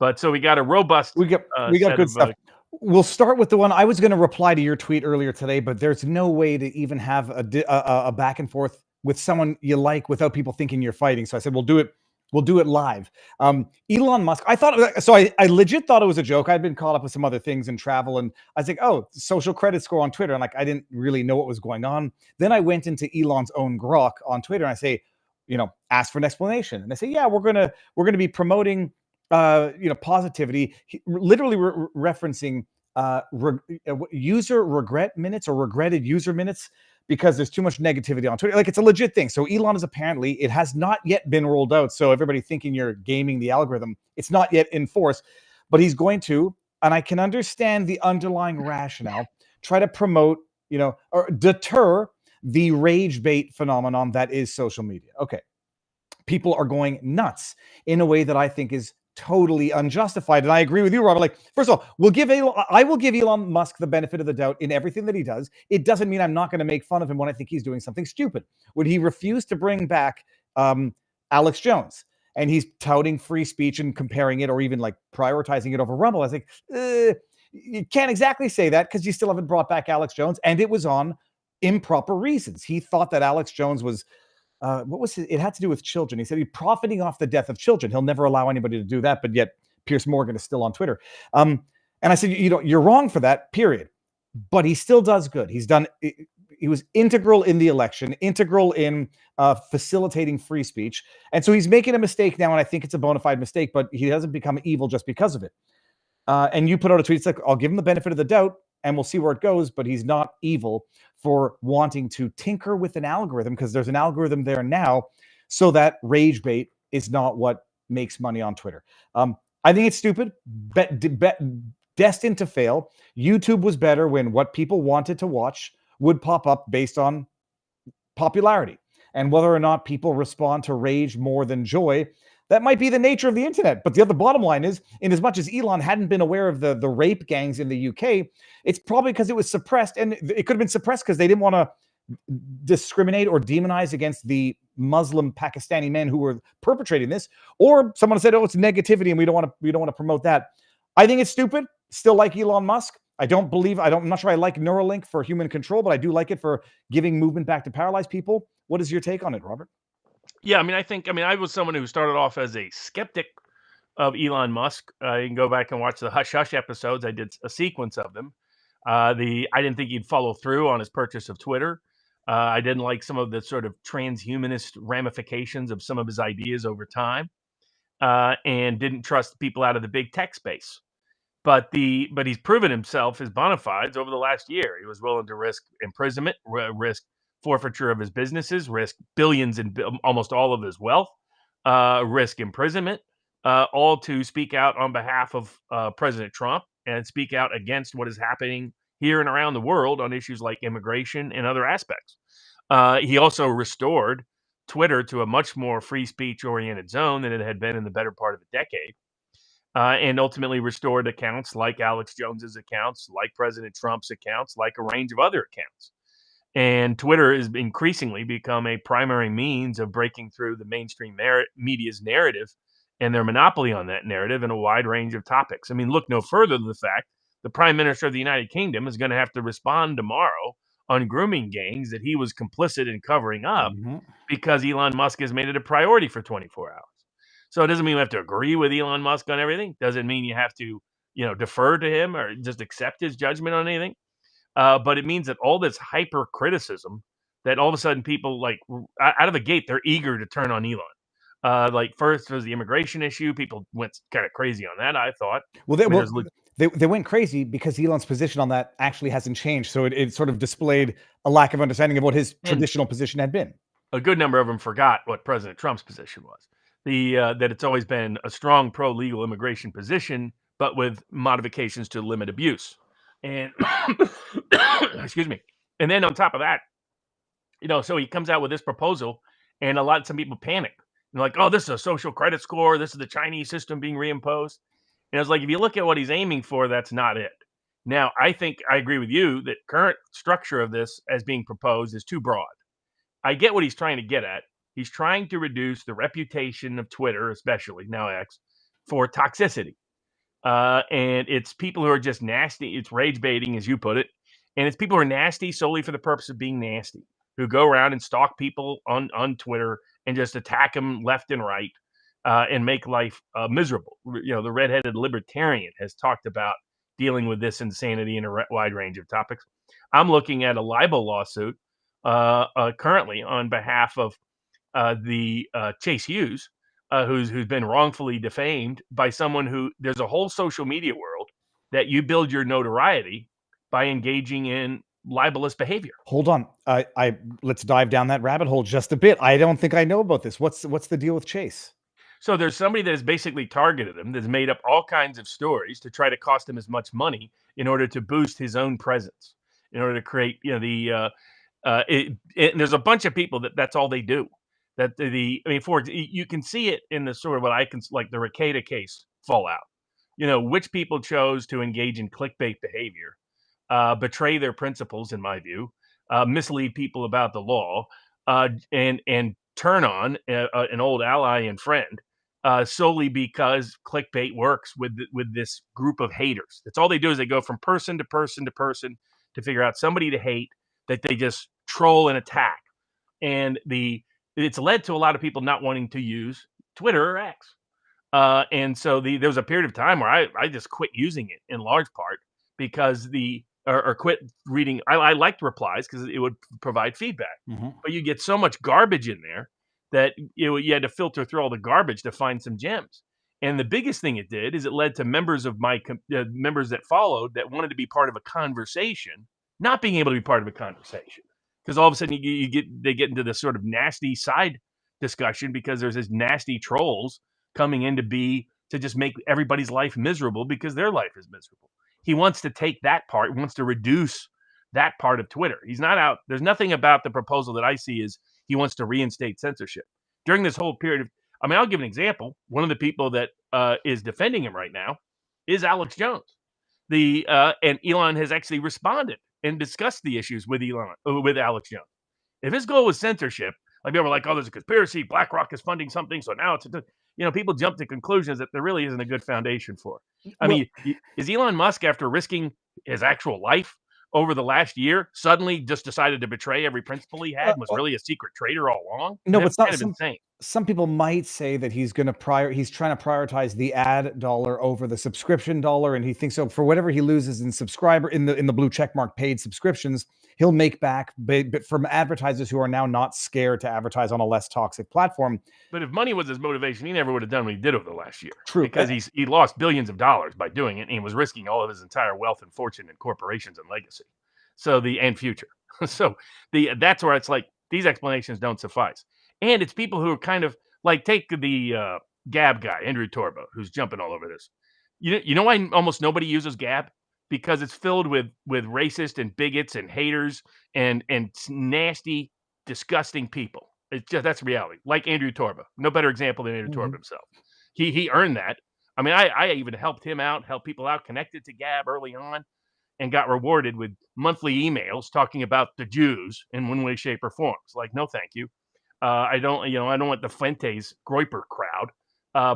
But so we got a robust. We got good stuff. We'll start with the one I was going to reply to your tweet earlier today, but there's no way to even have a back and forth with someone you like without people thinking you're fighting. So I said, we'll do it live. Elon Musk, I legit thought it was a joke. I'd been caught up with some other things in travel, and I was like, oh, social credit score on Twitter. And like, I didn't really know what was going on. Then I went into Elon's own grok on Twitter, and I say, ask for an explanation. And they say, yeah, we're gonna be promoting positivity, literally referencing user regret minutes or regretted user minutes, because there's too much negativity on Twitter. Like, it's a legit thing. So Elon is apparently, it has not yet been rolled out. So everybody thinking you're gaming the algorithm, it's not yet in force, but he's going to, and I can understand the underlying rationale, try to promote, or deter the rage bait phenomenon that is social media. Okay. People are going nuts in a way that I think is totally unjustified. And I agree with you, Robert. Like, first of all, I will give Elon Musk the benefit of the doubt in everything that he does. It doesn't mean I'm not going to make fun of him when I think he's doing something stupid. When he refused to bring back Alex Jones, and he's touting free speech and comparing it, or even like prioritizing it over Rumble, I was like, you can't exactly say that, because you still haven't brought back Alex Jones, and it was on improper reasons. He thought that Alex Jones was it had to do with children. He said he's profiting off the death of children. He'll never allow anybody to do that, but yet Piers Morgan is still on Twitter. And I said, you're wrong for that, period. But he still does good. He was integral in the election, integral in facilitating free speech. And so he's making a mistake now, and I think it's a bona fide mistake, but he doesn't become evil just because of it. And you put out a tweet, it's like, I'll give him the benefit of the doubt, and we'll see where it goes, but he's not evil for wanting to tinker with an algorithm, because there's an algorithm there now, so that rage bait is not what makes money on Twitter. I think it's stupid, destined to fail. YouTube was better when what people wanted to watch would pop up based on popularity. And whether or not people respond to rage more than joy, that might be the nature of the internet. But the other bottom line is, in as much as Elon hadn't been aware of the rape gangs in the UK, it's probably because it was suppressed, and it could have been suppressed because they didn't want to discriminate or demonize against the Muslim Pakistani men who were perpetrating this, or someone said, oh, it's negativity and we don't want to promote that. I think it's stupid. Still like Elon Musk. I'm not sure I like Neuralink for human control, but I do like it for giving movement back to paralyzed people. What is your take on it, Robert? Yeah, I was someone who started off as a skeptic of Elon Musk. You can go back and watch the Hush Hush episodes. I did a sequence of them. I didn't think he'd follow through on his purchase of Twitter. I didn't like some of the sort of transhumanist ramifications of some of his ideas over time, and didn't trust people out of the big tech space. But he's proven himself, his bona fides, over the last year. He was willing to risk imprisonment, risk forfeiture of his businesses, risk billions in almost all of his wealth, risk imprisonment, all to speak out on behalf of President Trump and speak out against what is happening here and around the world on issues like immigration and other aspects. He also restored Twitter to a much more free speech oriented zone than it had been in the better part of a decade, and ultimately restored accounts like Alex Jones's accounts, like President Trump's accounts, like a range of other accounts. And Twitter has increasingly become a primary means of breaking through the mainstream media's narrative and their monopoly on that narrative in a wide range of topics. I mean, look no further than the fact the Prime Minister of the United Kingdom is going to have to respond tomorrow on grooming gangs that he was complicit in covering up because Elon Musk has made it a priority for 24 hours. So it doesn't mean you have to agree with Elon Musk on everything. Doesn't mean you have to, defer to him or just accept his judgment on anything. But it means that all this hyper criticism that all of a sudden people out of the gate, they're eager to turn on Elon. First was the immigration issue. People went kind of crazy on that, I thought. They went crazy because Elon's position on that actually hasn't changed. So it sort of displayed a lack of understanding of what his traditional position had been. A good number of them forgot what President Trump's position was. That it's always been a strong pro-legal immigration position, but with modifications to limit abuse. And excuse me. And then on top of that, so he comes out with this proposal, and some people panic. They're like, "Oh, this is a social credit score. This is the Chinese system being reimposed." And it's like, if you look at what he's aiming for, that's not it. Now, I think I agree with you that current structure of this as being proposed is too broad. I get what he's trying to get at. He's trying to reduce the reputation of Twitter, especially now X, for toxicity. And it's people who are just nasty. It's rage baiting, as you put it. And it's people who are nasty solely for the purpose of being nasty, who go around and stalk people on Twitter and just attack them left and right and make life miserable. The redheaded libertarian has talked about dealing with this insanity in a wide range of topics. I'm looking at a libel lawsuit currently on behalf of the Chase Hughes, who's been wrongfully defamed by someone who there's a whole social media world that you build your notoriety by engaging in libelous behavior. Hold on. Let's dive down that rabbit hole just a bit. I don't think I know about this. What's the deal with Chase? So there's somebody that has basically targeted him, that's made up all kinds of stories to try to cost him as much money in order to boost his own presence, in order to create, and there's a bunch of people that's all they do. You can see it in the sort of what I can like the Rekieta case fallout. Which people chose to engage in clickbait behavior, betray their principles, in my view, mislead people about the law, and turn on an old ally and friend solely because clickbait works with this group of haters. That's all they do is they go from person to person to person to figure out somebody to hate that they just troll and attack. And it's led to a lot of people not wanting to use Twitter or X. And so there was a period of time where I just quit using it in large part because or quit reading. I liked replies because it would provide feedback, but you get so much garbage in there that you had to filter through all the garbage to find some gems. And the biggest thing it did is it led to members of my members that followed that wanted to be part of a conversation, not being able to be part of a conversation. Because all of a sudden they get into this sort of nasty side discussion because there's this nasty trolls coming in to just make everybody's life miserable because their life is miserable. He wants to take that part, wants to reduce that part of Twitter. He's not out. There's nothing about the proposal that I see is he wants to reinstate censorship. During this whole period I'll give an example. One of the people that is defending him right now is Alex Jones. And Elon has actually responded and discussed the issues with Alex Jones. If his goal was censorship, like people were like, "Oh, there's a conspiracy. BlackRock is funding something," so now people jump to conclusions that there really isn't a good foundation for. I mean, is Elon Musk, after risking his actual life over the last year, suddenly just decided to betray every principle he had and was really a secret traitor all along? No, but it's not kind of insane. Some people might say that he's trying to prioritize the ad dollar over the subscription dollar, and he thinks so for whatever he loses in the blue checkmark paid subscriptions, he'll make back but from advertisers who are now not scared to advertise on a less toxic platform. But if money was his motivation, he never would have done what he did over the last year. True. Because he lost billions of dollars by doing it, and he was risking all of his entire wealth and fortune in corporations and legacy. And future. So that's where it's like these explanations don't suffice. And it's people who are kind of Like take the Gab guy, Andrew Torba, who's jumping all over this. You know why almost nobody uses Gab? Because it's filled with racist and bigots and haters and nasty, disgusting people. It's just that's reality. Like Andrew Torba, no better example than Andrew Torba himself. He earned that. I mean, I even helped him out, helped people out connected to Gab early on, and got rewarded with monthly emails talking about the Jews in one way, shape, or form. It's like, no, thank you. I don't want the Fuentes Groyper crowd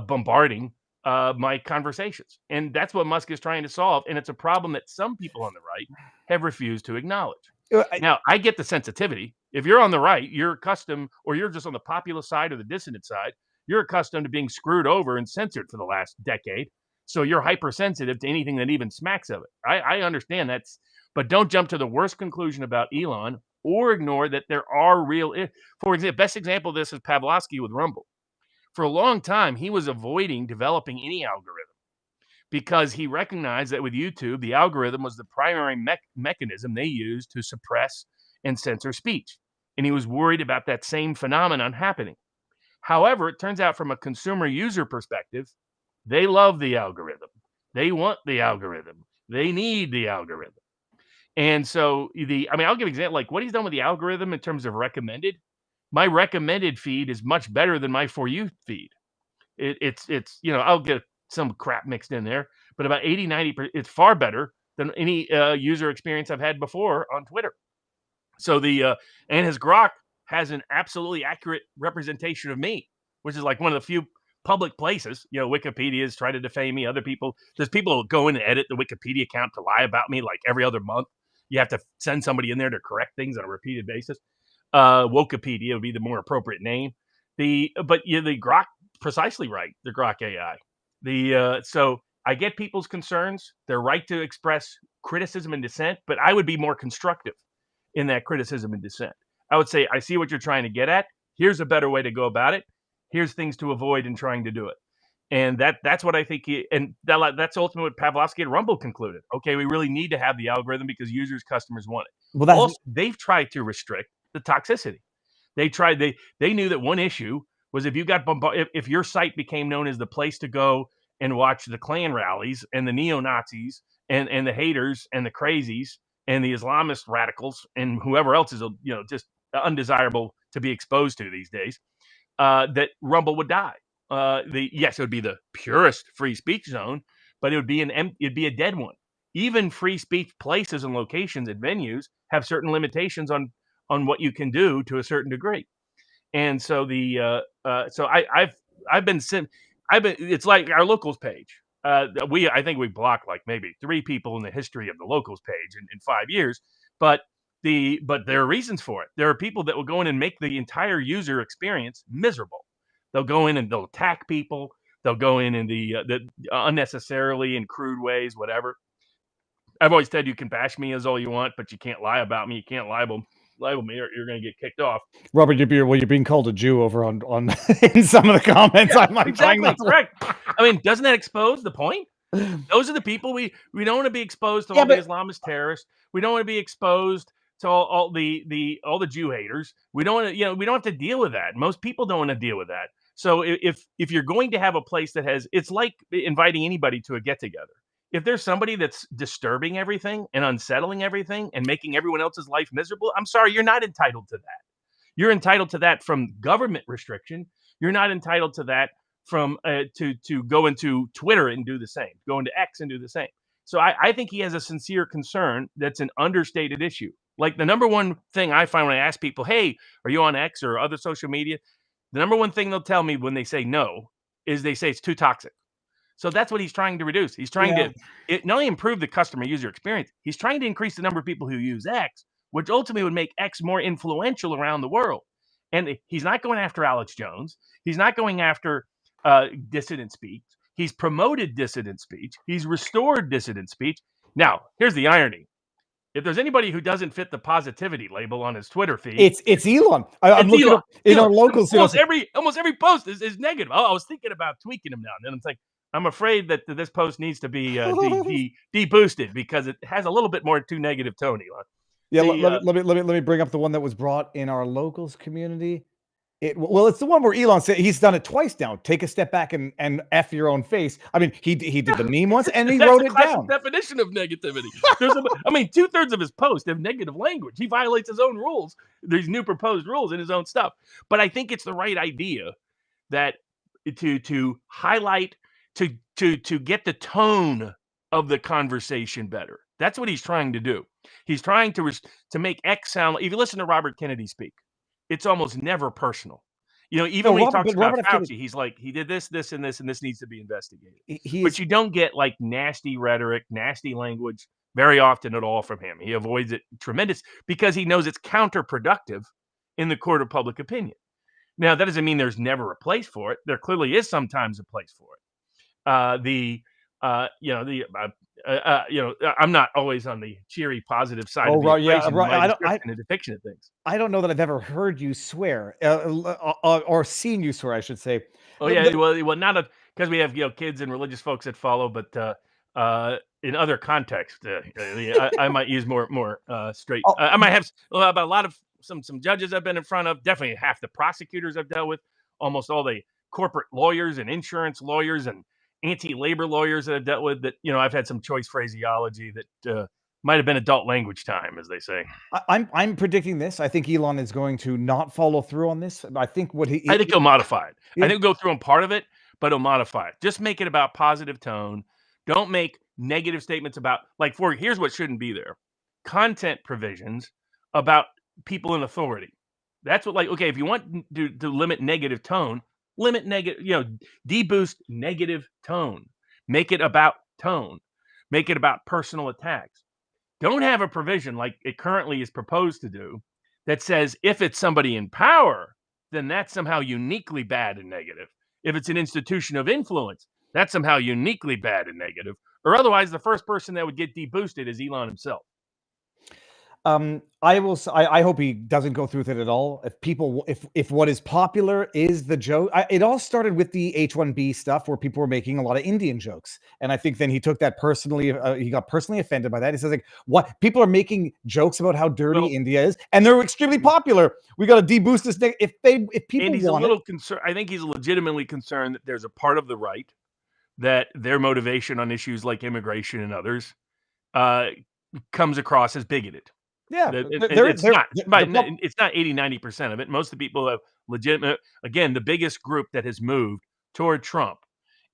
bombarding my conversations. And that's what Musk is trying to solve. And it's a problem that some people on the right have refused to acknowledge. Now, I get the sensitivity. If you're on the right, you're accustomed, or you're just on the populist side or the dissident side, you're accustomed to being screwed over and censored for the last decade. So you're hypersensitive to anything that even smacks of it. I understand that's, but don't jump to the worst conclusion about Elon or ignore that there are real, for example, best example of this is Pavlovsky with Rumble. For a long time, he was avoiding developing any algorithm because he recognized that with YouTube, the algorithm was the primary mechanism they used to suppress and censor speech. And he was worried about that same phenomenon happening. However, it turns out from a consumer user perspective, they love the algorithm. They want the algorithm. They need the algorithm. And so I'll give an example, like what he's done with the algorithm in terms of recommended. My recommended feed is much better than my For You feed. It's I'll get some crap mixed in there, but about 80-90%, it's far better than any user experience I've had before on Twitter. So and his Grok has an absolutely accurate representation of me, which is like one of the few public places. Wikipedia's try to defame me. There's people who go in and edit the Wikipedia account to lie about me like every other month. You have to send somebody in there to correct things on a repeated basis. Wokepedia would be the more appropriate name. The Grok, precisely right, the Grok AI. So I get people's concerns. They're right to express criticism and dissent, but I would be more constructive in that criticism and dissent. I would say, I see what you're trying to get at. Here's a better way to go about it. Here's things to avoid in trying to do it. And that's what I think, that's ultimately what Pavlovsky and Rumble concluded. Okay, we really need to have the algorithm because users, customers want it. Well, also, they've tried to restrict the toxicity. They knew that one issue was if you got bombarded, if your site became known as the place to go and watch the Klan rallies and the neo-Nazis and the haters and the crazies and the Islamist radicals and whoever else is just undesirable to be exposed to these days, that Rumble would die. Yes, it would be the purest free speech zone, but it'd be a dead one. Even free speech places and locations and venues have certain limitations on what you can do to a certain degree. And so it's like our locals page. I think we blocked like maybe 3 people in the history of the locals page in 5 years, but there are reasons for it. There are people that will go in and make the entire user experience miserable. They'll go in and they'll attack people. They'll go in the unnecessarily in crude ways, whatever. I've always said you can bash me as all you want, but you can't lie about me. You can't libel me, or you're going to get kicked off. Robert, you're being called a Jew over on in some of the comments. Yeah, I'm like, exactly correct. I mean, doesn't that expose the point? Those are the people we don't want to be exposed to. All the Islamist terrorists. We don't want to be exposed to all the Jew haters. We don't want to, we don't have to deal with that. Most people don't want to deal with that. So if you're going to have a place that has, it's like inviting anybody to a get together. If there's somebody that's disturbing everything and unsettling everything and making everyone else's life miserable, I'm sorry, you're not entitled to that. You're entitled to that from government restriction. You're not entitled to that from to go into Twitter and do the same, go into X and do the same. So I think he has a sincere concern that's an understated issue. Like the number one thing I find when I ask people, hey, are you on X or other social media? The number one thing they'll tell me when they say no is they say it's too toxic. So that's what he's trying to reduce. He's trying to not only improve the customer user experience, he's trying to increase the number of people who use X, which ultimately would make X more influential around the world. And he's not going after Alex Jones. He's not going after dissident speech. He's promoted dissident speech. He's restored dissident speech. Now, here's the irony. If there's anybody who doesn't fit the positivity label on his Twitter feed, it's Elon. I'm looking up in our locals. Almost every post is negative. I was thinking about tweaking him now, and then I'm like, I'm afraid that this post needs to be de-boosted because it has a little bit more too negative tone, Elon. Yeah, let me bring up the one that was brought in our locals community. Well, it's the one where Elon said he's done it twice now. Take a step back and F your own face. I mean, he did the meme once and he That's wrote the it classic down. definition of negativity. I mean, 2/3 of his posts have negative language. He violates his own rules. These new proposed rules in his own stuff. But I think it's the right idea that to highlight to get the tone of the conversation better. That's what he's trying to do. He's trying to make X sound. If you listen to Robert Kennedy speak, it's almost never personal. You know, even when he talks about Fauci, he's like, he did this, this, and this needs to be investigated. But you don't get like nasty rhetoric, nasty language very often at all from him. He avoids it tremendous because he knows it's counterproductive in the court of public opinion. Now, that doesn't mean there's never a place for it. There clearly is sometimes a place for it. I'm not always on the cheery, positive side of the equation. In the depiction of things. I don't know that I've ever heard you swear or seen you swear, I should say. Oh yeah, well, not because we have kids and religious folks that follow, but in other contexts, I might use more straight. I might have about a lot of some judges I've been in front of. Definitely half the prosecutors I've dealt with. Almost all the corporate lawyers and insurance lawyers and anti-labor lawyers that I've dealt with. That I've had some choice phraseology that might have been adult language time, as they say. I'm predicting this. I think Elon is going to not follow through on this. I think I think he'll modify it. I think he'll go through on part of it, but he'll modify it. Just make it about positive tone. Don't make negative statements about here's what shouldn't be there. Content provisions about people in authority. That's what if you want to limit negative tone, limit negative, deboost negative tone. Make it about tone. Make it about personal attacks. Don't have a provision like it currently is proposed to do that says if it's somebody in power, then that's somehow uniquely bad and negative. If it's an institution of influence, that's somehow uniquely bad and negative. Or otherwise, the first person that would get deboosted is Elon himself. I hope he doesn't go through with it at all. If what is popular is the joke, it all started with the H-1B stuff where people were making a lot of Indian jokes, and I think then he took that personally. He got personally offended by that. He says what people are making jokes about how dirty India is, and they're extremely popular. We got to deboost this thing. If people and he's a little concerned. I think he's legitimately concerned that there's a part of the right that their motivation on issues like immigration and others comes across as bigoted. Yeah, it's not 80-90% of it. Most of the people have legitimate. Again, the biggest group that has moved toward Trump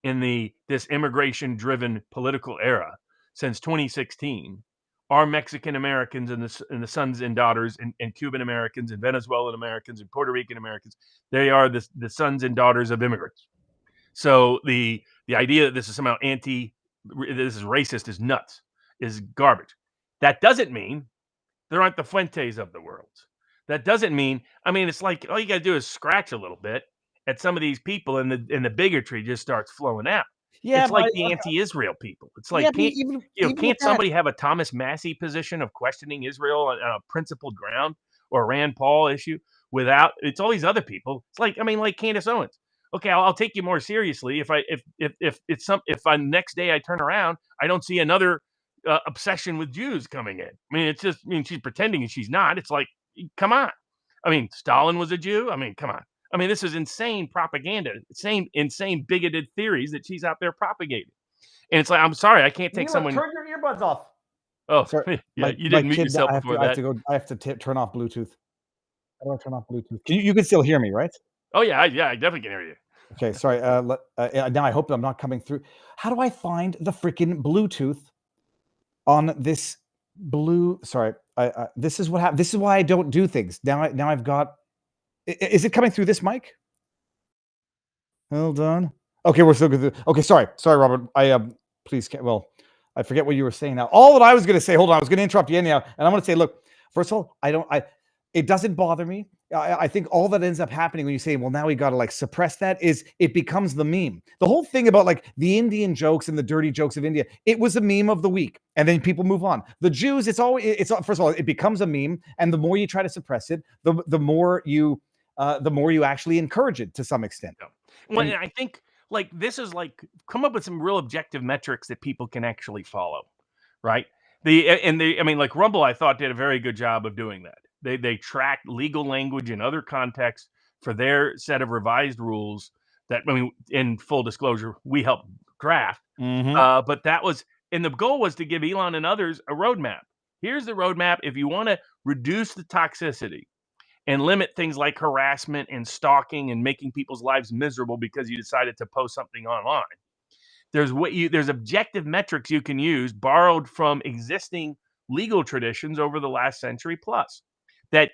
in this immigration-driven political era since 2016 are Mexican Americans and the sons and daughters and Cuban Americans and Venezuelan Americans and Puerto Rican Americans. They are the sons and daughters of immigrants. So the idea that this is somehow this is racist is nuts, is garbage. That doesn't mean there aren't the Fuentes of the world. That doesn't mean, it's like all you got to do is scratch a little bit at some of these people and the bigotry just starts flowing out. Yeah, it's like the anti-Israel people. It's like, can't somebody have a Thomas Massey position of questioning Israel on a principled ground or a Rand Paul issue without, it's all these other people. It's like, like Candace Owens. Okay, I'll take you more seriously if next day I turn around, I don't see another obsession with Jews coming in. It's just, she's pretending and she's not. It's like, come on. Stalin was a Jew. Come on. This is insane propaganda, insane bigoted theories that she's out there propagating. And it's like, I'm sorry, I can't take someone. Turn your earbuds off. Oh, sorry. Yeah, you didn't mute yourself before that. I have to turn off Bluetooth. I don't turn off Bluetooth. You can still hear me, right? Oh yeah, I definitely can hear you. Okay, sorry. Now I hope I'm not coming through. How do I find the freaking Bluetooth on this blue? Sorry, this is what happened. This is why I don't do things. Now I've got. Is it coming through this mic? Hold on. Okay, we're still good. Okay, sorry, Robert. Please. Well, I forget what you were saying now. All that I was going to say. Hold on, I was going to interrupt you anyhow, and I'm going to say, look. First of all, it doesn't bother me. I think all that ends up happening when you say, well, now we got to suppress that is it becomes the meme. The whole thing about the Indian jokes and the dirty jokes of India, it was a meme of the week. And then people move on. The Jews, it's first of all, it becomes a meme. And the more you try to suppress it, the more you actually encourage it to some extent. Well, and I think this is come up with some real objective metrics that people can actually follow. Right. Rumble, I thought did a very good job of doing that. They track legal language in other contexts for their set of revised rules that, I mean, in full disclosure, we helped draft. But that was, and the goal was to give Elon and others a roadmap. Here's the roadmap. If you want to reduce the toxicity and limit things like harassment and stalking and making people's lives miserable because you decided to post something online, there's objective metrics you can use borrowed from existing legal traditions over the last century plus that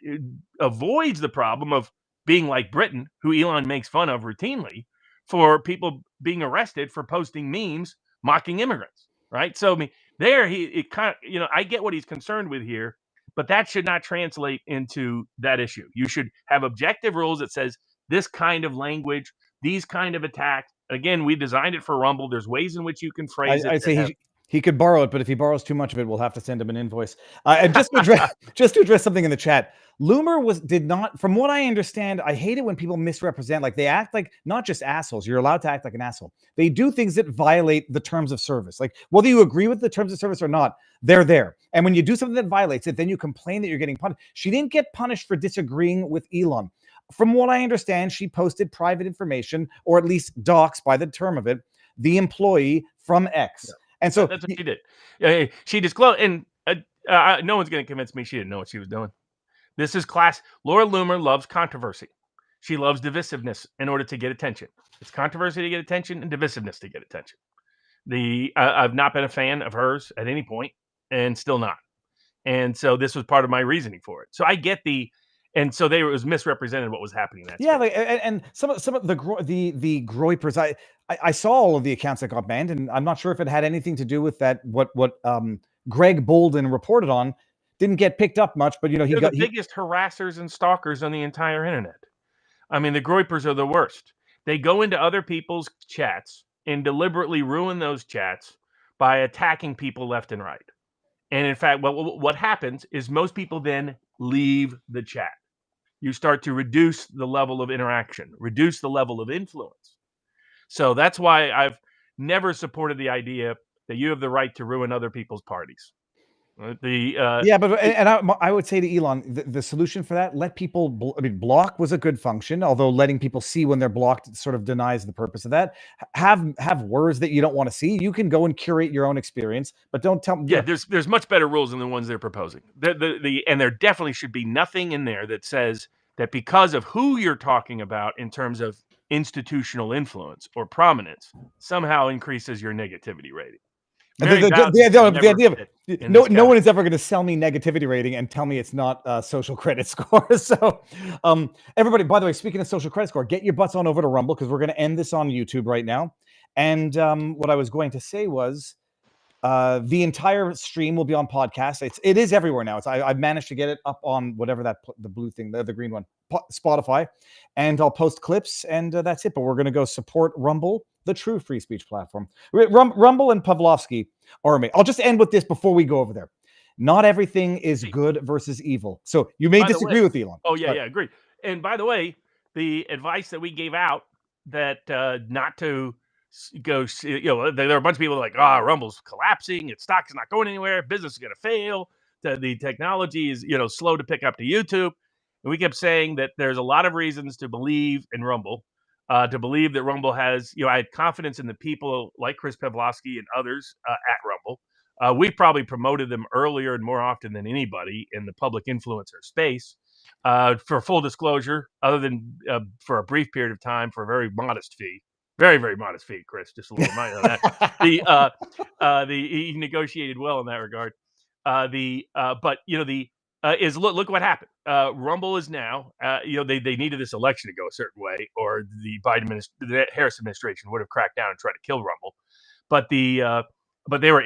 avoids the problem of being like Britain, who Elon makes fun of routinely, for people being arrested for posting memes mocking immigrants, right? So I mean, I get what he's concerned with here, but that should not translate into that issue. You should have objective rules that says this kind of language, these kind of attacks. Again, we designed it for Rumble. There's ways in which you can phrase it. I'd say he could borrow it, but if he borrows too much of it, we'll have to send him an invoice. And just to address something in the chat, Loomer did not, from what I understand, I hate it when people misrepresent, like they act like not just assholes. You're allowed to act like an asshole. They do things that violate the terms of service. Like whether you agree with the terms of service or not, they're there. And when you do something that violates it, then you complain that you're getting punished. She didn't get punished for disagreeing with Elon. From what I understand, she posted private information, or at least docs by the term of it, the employee from X. Yeah. And so that's what she did. She disclosed, and no one's going to convince me she didn't know what she was doing. This is class. Laura Loomer loves controversy. She loves divisiveness in order to get attention. It's controversy to get attention and divisiveness to get attention. I've not been a fan of hers at any point, and still not. And so this was part of my reasoning for it. So I get and so it was misrepresented what was happening. And some of the groypers. I saw all of the accounts that got banned, and I'm not sure if it had anything to do with that. What Greg Bolden reported on didn't get picked up much, but they're the biggest harassers and stalkers on the entire internet. I mean, the groypers are the worst. They go into other people's chats and deliberately ruin those chats by attacking people left and right. And in fact, what happens is most people then leave the chat. You start to reduce the level of interaction, reduce the level of influence. So that's why I've never supported the idea that you have the right to ruin other people's parties. I would say to Elon, the solution for that, let people, block was a good function, although letting people see when they're blocked sort of denies the purpose of that. Have words that you don't want to see. You can go and curate your own experience, but don't tell me. Yeah, there's much better rules than the ones they're proposing. And there definitely should be nothing in there that says that because of who you're talking about in terms of institutional influence or prominence somehow increases your negativity rating. The idea of no one is ever going to sell me negativity rating and tell me it's not a social credit score. So everybody, by the way, speaking of social credit score, get your butts on over to Rumble, because we're going to end this on YouTube right now. And what I was going to say was the entire stream will be on podcast. It is everywhere now. I've managed to get it up on whatever the blue thing, the green one, Spotify, and I'll post clips, and that's it. But we're going to go support Rumble, the true free speech platform. Rumble and Pavlovsky are me. I'll just end with this before we go over there. Not everything is good versus evil. So you may disagree with Elon. Oh yeah, agree. And by the way, the advice that we gave out that not to go, there are a bunch of people like, Rumble's collapsing, its stock is not going anywhere, business is going to fail, the technology is slow to pick up to YouTube. And we kept saying that there's a lot of reasons to believe in Rumble. To believe that Rumble has, I had confidence in the people like Chris Pavlovsky and others at Rumble. We probably promoted them earlier and more often than anybody in the public influencer space. For full disclosure, other than for a brief period of time for a very modest fee, very, very modest fee, Chris, just a little reminder on that. He negotiated well in that regard. Look what happened. Rumble is now, they needed this election to go a certain way, or the Harris administration would have cracked down and tried to kill Rumble. But they were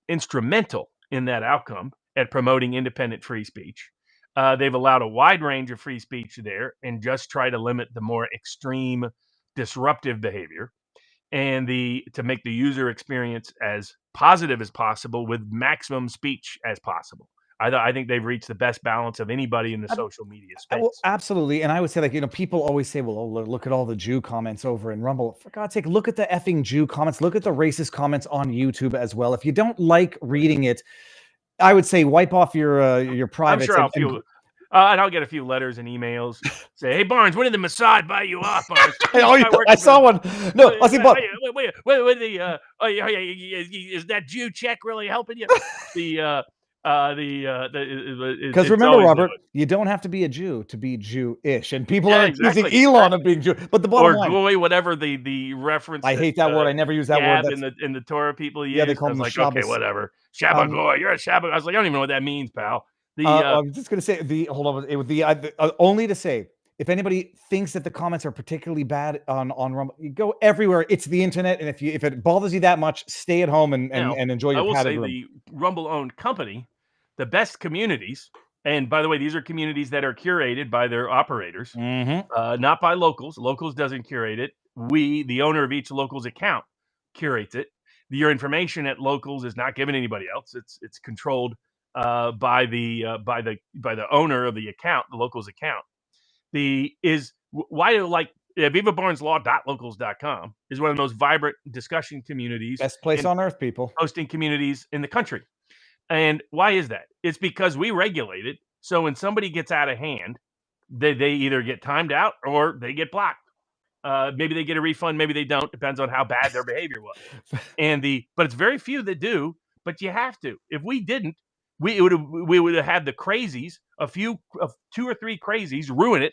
instrumental in that outcome at promoting independent free speech. They've allowed a wide range of free speech there and just try to limit the more extreme disruptive behavior, and to make the user experience as positive as possible with maximum speech as possible. I think they've reached the best balance of anybody in the social media space. Well, absolutely. And I would say, people always say, well, look at all the Jew comments over in Rumble. For God's sake, look at the effing Jew comments. Look at the racist comments on YouTube as well. If you don't like reading it, I would say wipe off your privates. I'm sure And I'll get a few letters and emails. Say, hey Barnes, when did the Mossad buy you off, Barnes? Oh, yeah, I saw one. No, I see, but is that Jew check really helping you? Because because remember, Robert, you don't have to be a Jew to be Jewish, and people are accusing Elon of being Jew. But the bottom line, goy, whatever the reference. I hate that word. I never use that word. In the Torah people use. Yeah, they call them like, Shabbos. okay, whatever. Shabbat goy, you're a Shabbat. I was like, I don't even know what that means, pal. I'm just gonna say hold on. Only to say, if anybody thinks that the comments are particularly bad on Rumble, you go everywhere. It's the internet, and if it bothers you that much, stay at home and enjoy your padded room. The Rumble-owned company, the best communities, and by the way, these are communities that are curated by their operators, not by locals. Locals doesn't curate it. We, the owner of each locals account, curates it. Your information at locals is not given to anybody else. It's controlled by the owner of the account, the locals account. VivaBarnesLaw.locals.com is one of the most vibrant discussion communities, best place on earth, people, hosting communities in the country. And why is that? It's because we regulate it. So when somebody gets out of hand, they either get timed out or they get blocked. Maybe they get a refund, maybe they don't. Depends on how bad their behavior was. But it's very few that do. But you have to. If we didn't, we would have had the crazies, two or three crazies, ruin it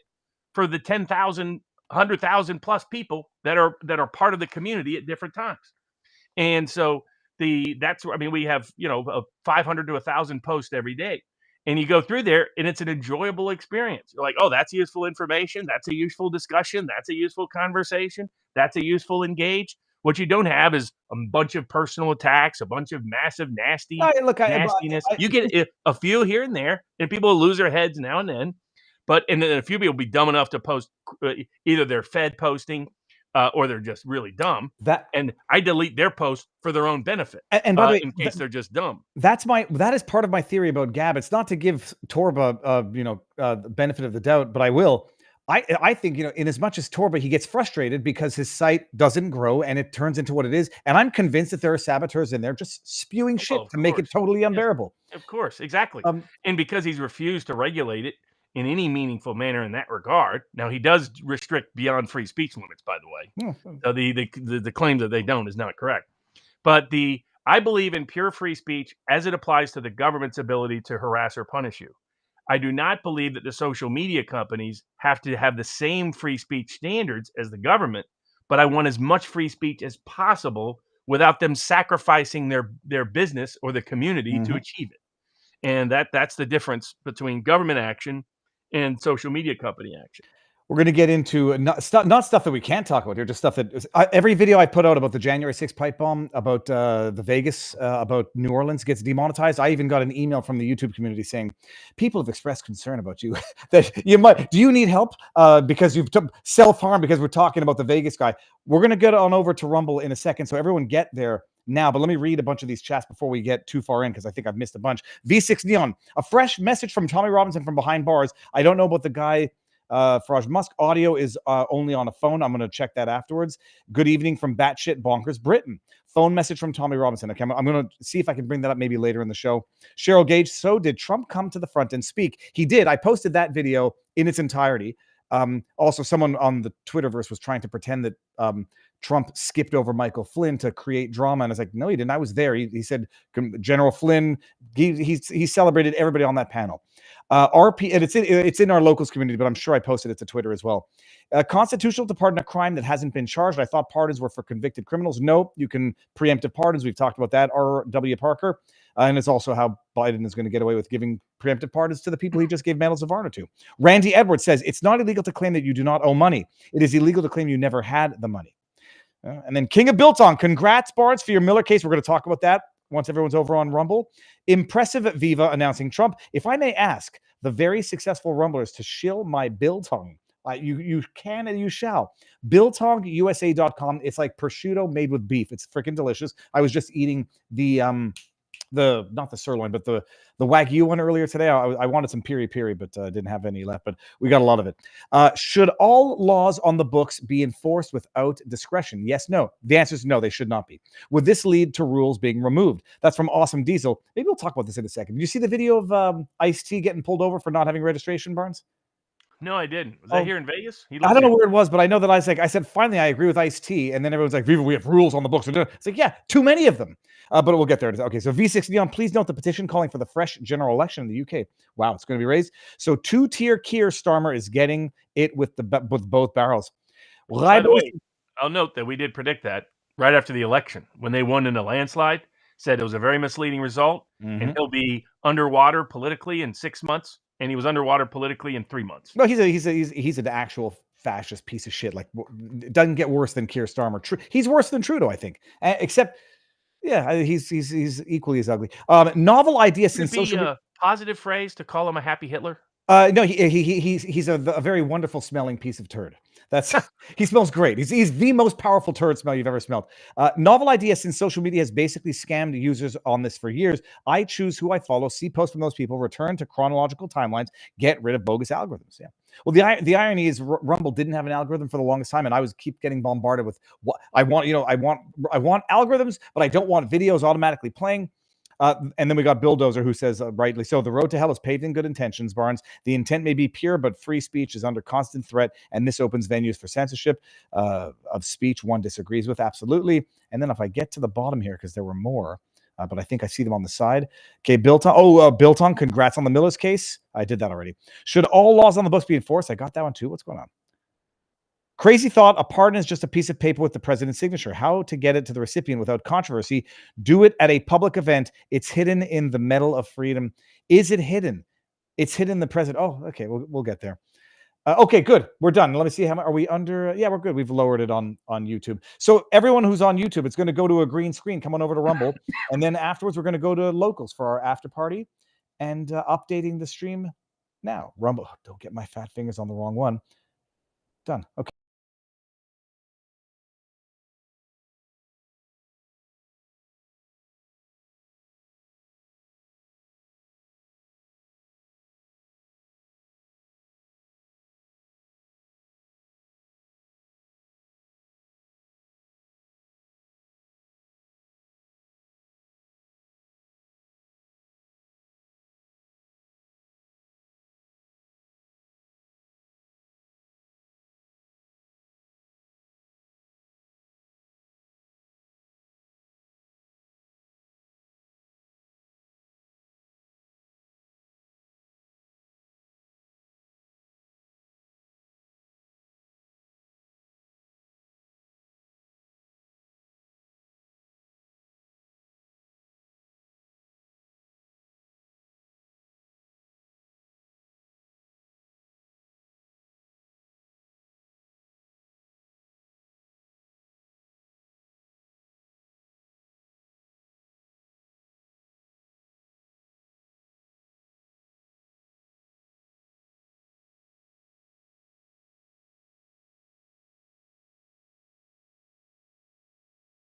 for the 10,000, 100,000 plus people that are part of the community at different times. And so we have 500 to 1,000 posts every day, and you go through there, and it's an enjoyable experience. You're like, oh, that's useful information, that's a useful discussion, that's a useful conversation, that's a useful engage. What you don't have is a bunch of personal attacks, a bunch of massive nastiness. You get a few here and there, and people will lose their heads now and then. And then a few people will be dumb enough to post either they're fed posting or they're just really dumb. And I delete their posts for their own benefit. And by the way, in case they're just dumb. That is part of my theory about Gab. It's not to give Torba the benefit of the doubt, but I will. I think, in as much as Torba, he gets frustrated because his site doesn't grow and it turns into what it is. And I'm convinced that there are saboteurs in there just spewing shit to make it totally unbearable. Of course, exactly. And because he's refused to regulate it in any meaningful manner in that regard. Now, he does restrict beyond free speech limits, by the way. So the claim that they don't is not correct. But I believe in pure free speech as it applies to the government's ability to harass or punish you. I do not believe that the social media companies have to have the same free speech standards as the government, but I want as much free speech as possible without them sacrificing their business or the community to achieve it. And that's the difference between government action and social media company action. We're going to get into not stuff that we can't talk about here, just stuff that every video I put out about the January 6th pipe bomb, about the Vegas, about New Orleans gets demonetized. I even got an email from the YouTube community saying people have expressed concern about you that do you need help because you've self-harm because we're talking about the Vegas guy. We're going to get on over to Rumble in a second, so everyone get there now, but let me read a bunch of these chats before we get too far in because I think I've missed a bunch. V6 Neon, a fresh message from Tommy Robinson from behind bars. I don't know about the guy Farage Musk. Audio is only on a phone. I'm going to check that afterwards. Good evening from Batshit Bonkers Britain. Phone message from Tommy Robinson. Okay, I'm going to see if I can bring that up maybe later in the show. Cheryl Gage, so did Trump come to the front and speak? He did. I posted that video in its entirety. Also, someone on the Twitterverse was trying to pretend that Trump skipped over Michael Flynn to create drama, and I was like, no, he didn't. I was there. He said General Flynn. He celebrated everybody on that panel. RP, and it's in our locals community, but I'm sure I posted it to Twitter as well. Constitutional to pardon a crime that hasn't been charged. I thought pardons were for convicted criminals. No, you can preemptive pardons. We've talked about that. R.W. Parker. And it's also how Biden is going to get away with giving preemptive pardons to the people he just gave medals of honor to. Randy Edwards says, it's not illegal to claim that you do not owe money. It is illegal to claim you never had the money. And then King of Biltong, congrats, Barnes, for your Miller case. We're going to talk about that once everyone's over on Rumble. Impressive at Viva announcing Trump. If I may ask the very successful Rumblers to shill my Biltong, you can and you shall. BiltongUSA.com. It's like prosciutto made with beef. It's freaking delicious. I was just eating the not the sirloin, but the Wagyu one earlier today. I wanted some piri, but didn't have any left. But we got a lot of it. Should all laws on the books be enforced without discretion? Yes, no. The answer is no, they should not be. Would this lead to rules being removed? That's from Awesome Diesel. Maybe we'll talk about this in a second. Did you see the video of Ice-T getting pulled over for not having registration, Barnes? No, I didn't. Was that here in Vegas? I don't know where it was, but I know that I said, finally, I agree with Ice-T. And then everyone's like, we have rules on the books. It's like, yeah, too many of them. But we'll get there. Okay, so V6 Neon, please note the petition calling for the fresh general election in the UK. Wow, it's going to be raised. So two-tier Keir Starmer is getting it with both barrels. By the way, I'll note that we did predict that right after the election when they won in a landslide. Said it was a very misleading result, and he'll be underwater politically in 6 months. And he was underwater politically in 3 months. No, he's an actual fascist piece of shit. Like, it doesn't get worse than Keir Starmer. He's worse than Trudeau, I think. Except, yeah, he's equally as ugly. Novel idea since social media. Positive phrase to call him a happy Hitler. No, he's a very wonderful smelling piece of turd. He smells great. He's the most powerful turd smell you've ever smelled. Novel idea since social media has basically scammed users on this for years. I choose who I follow, see posts from those people, return to chronological timelines, get rid of bogus algorithms. Yeah. Well, the irony is Rumble didn't have an algorithm for the longest time, and I keep getting bombarded with what I want. I want algorithms, but I don't want videos automatically playing. And then we got Bulldozer, who says, rightly so, the road to hell is paved in good intentions, Barnes. The intent may be pure, but free speech is under constant threat, and this opens venues for censorship of speech one disagrees with. Absolutely. And then if I get to the bottom here, because there were more, but I think I see them on the side. Okay, Bilton, congrats on the Miller's case. I did that already. Should all laws on the books be enforced? I got that one too. What's going on? Crazy thought, a pardon is just a piece of paper with the president's signature. How to get it to the recipient without controversy? Do it at a public event. It's hidden in the Medal of Freedom. Is it hidden? It's hidden in the president. Oh, okay, we'll get there. Okay, good. We're done. Let me see. Are we under? Yeah, we're good. We've lowered it on YouTube. So everyone who's on YouTube, it's going to go to a green screen. Come on over to Rumble. And then afterwards, we're going to go to Locals for our after party and updating the stream now. Rumble. Don't get my fat fingers on the wrong one. Done. Okay.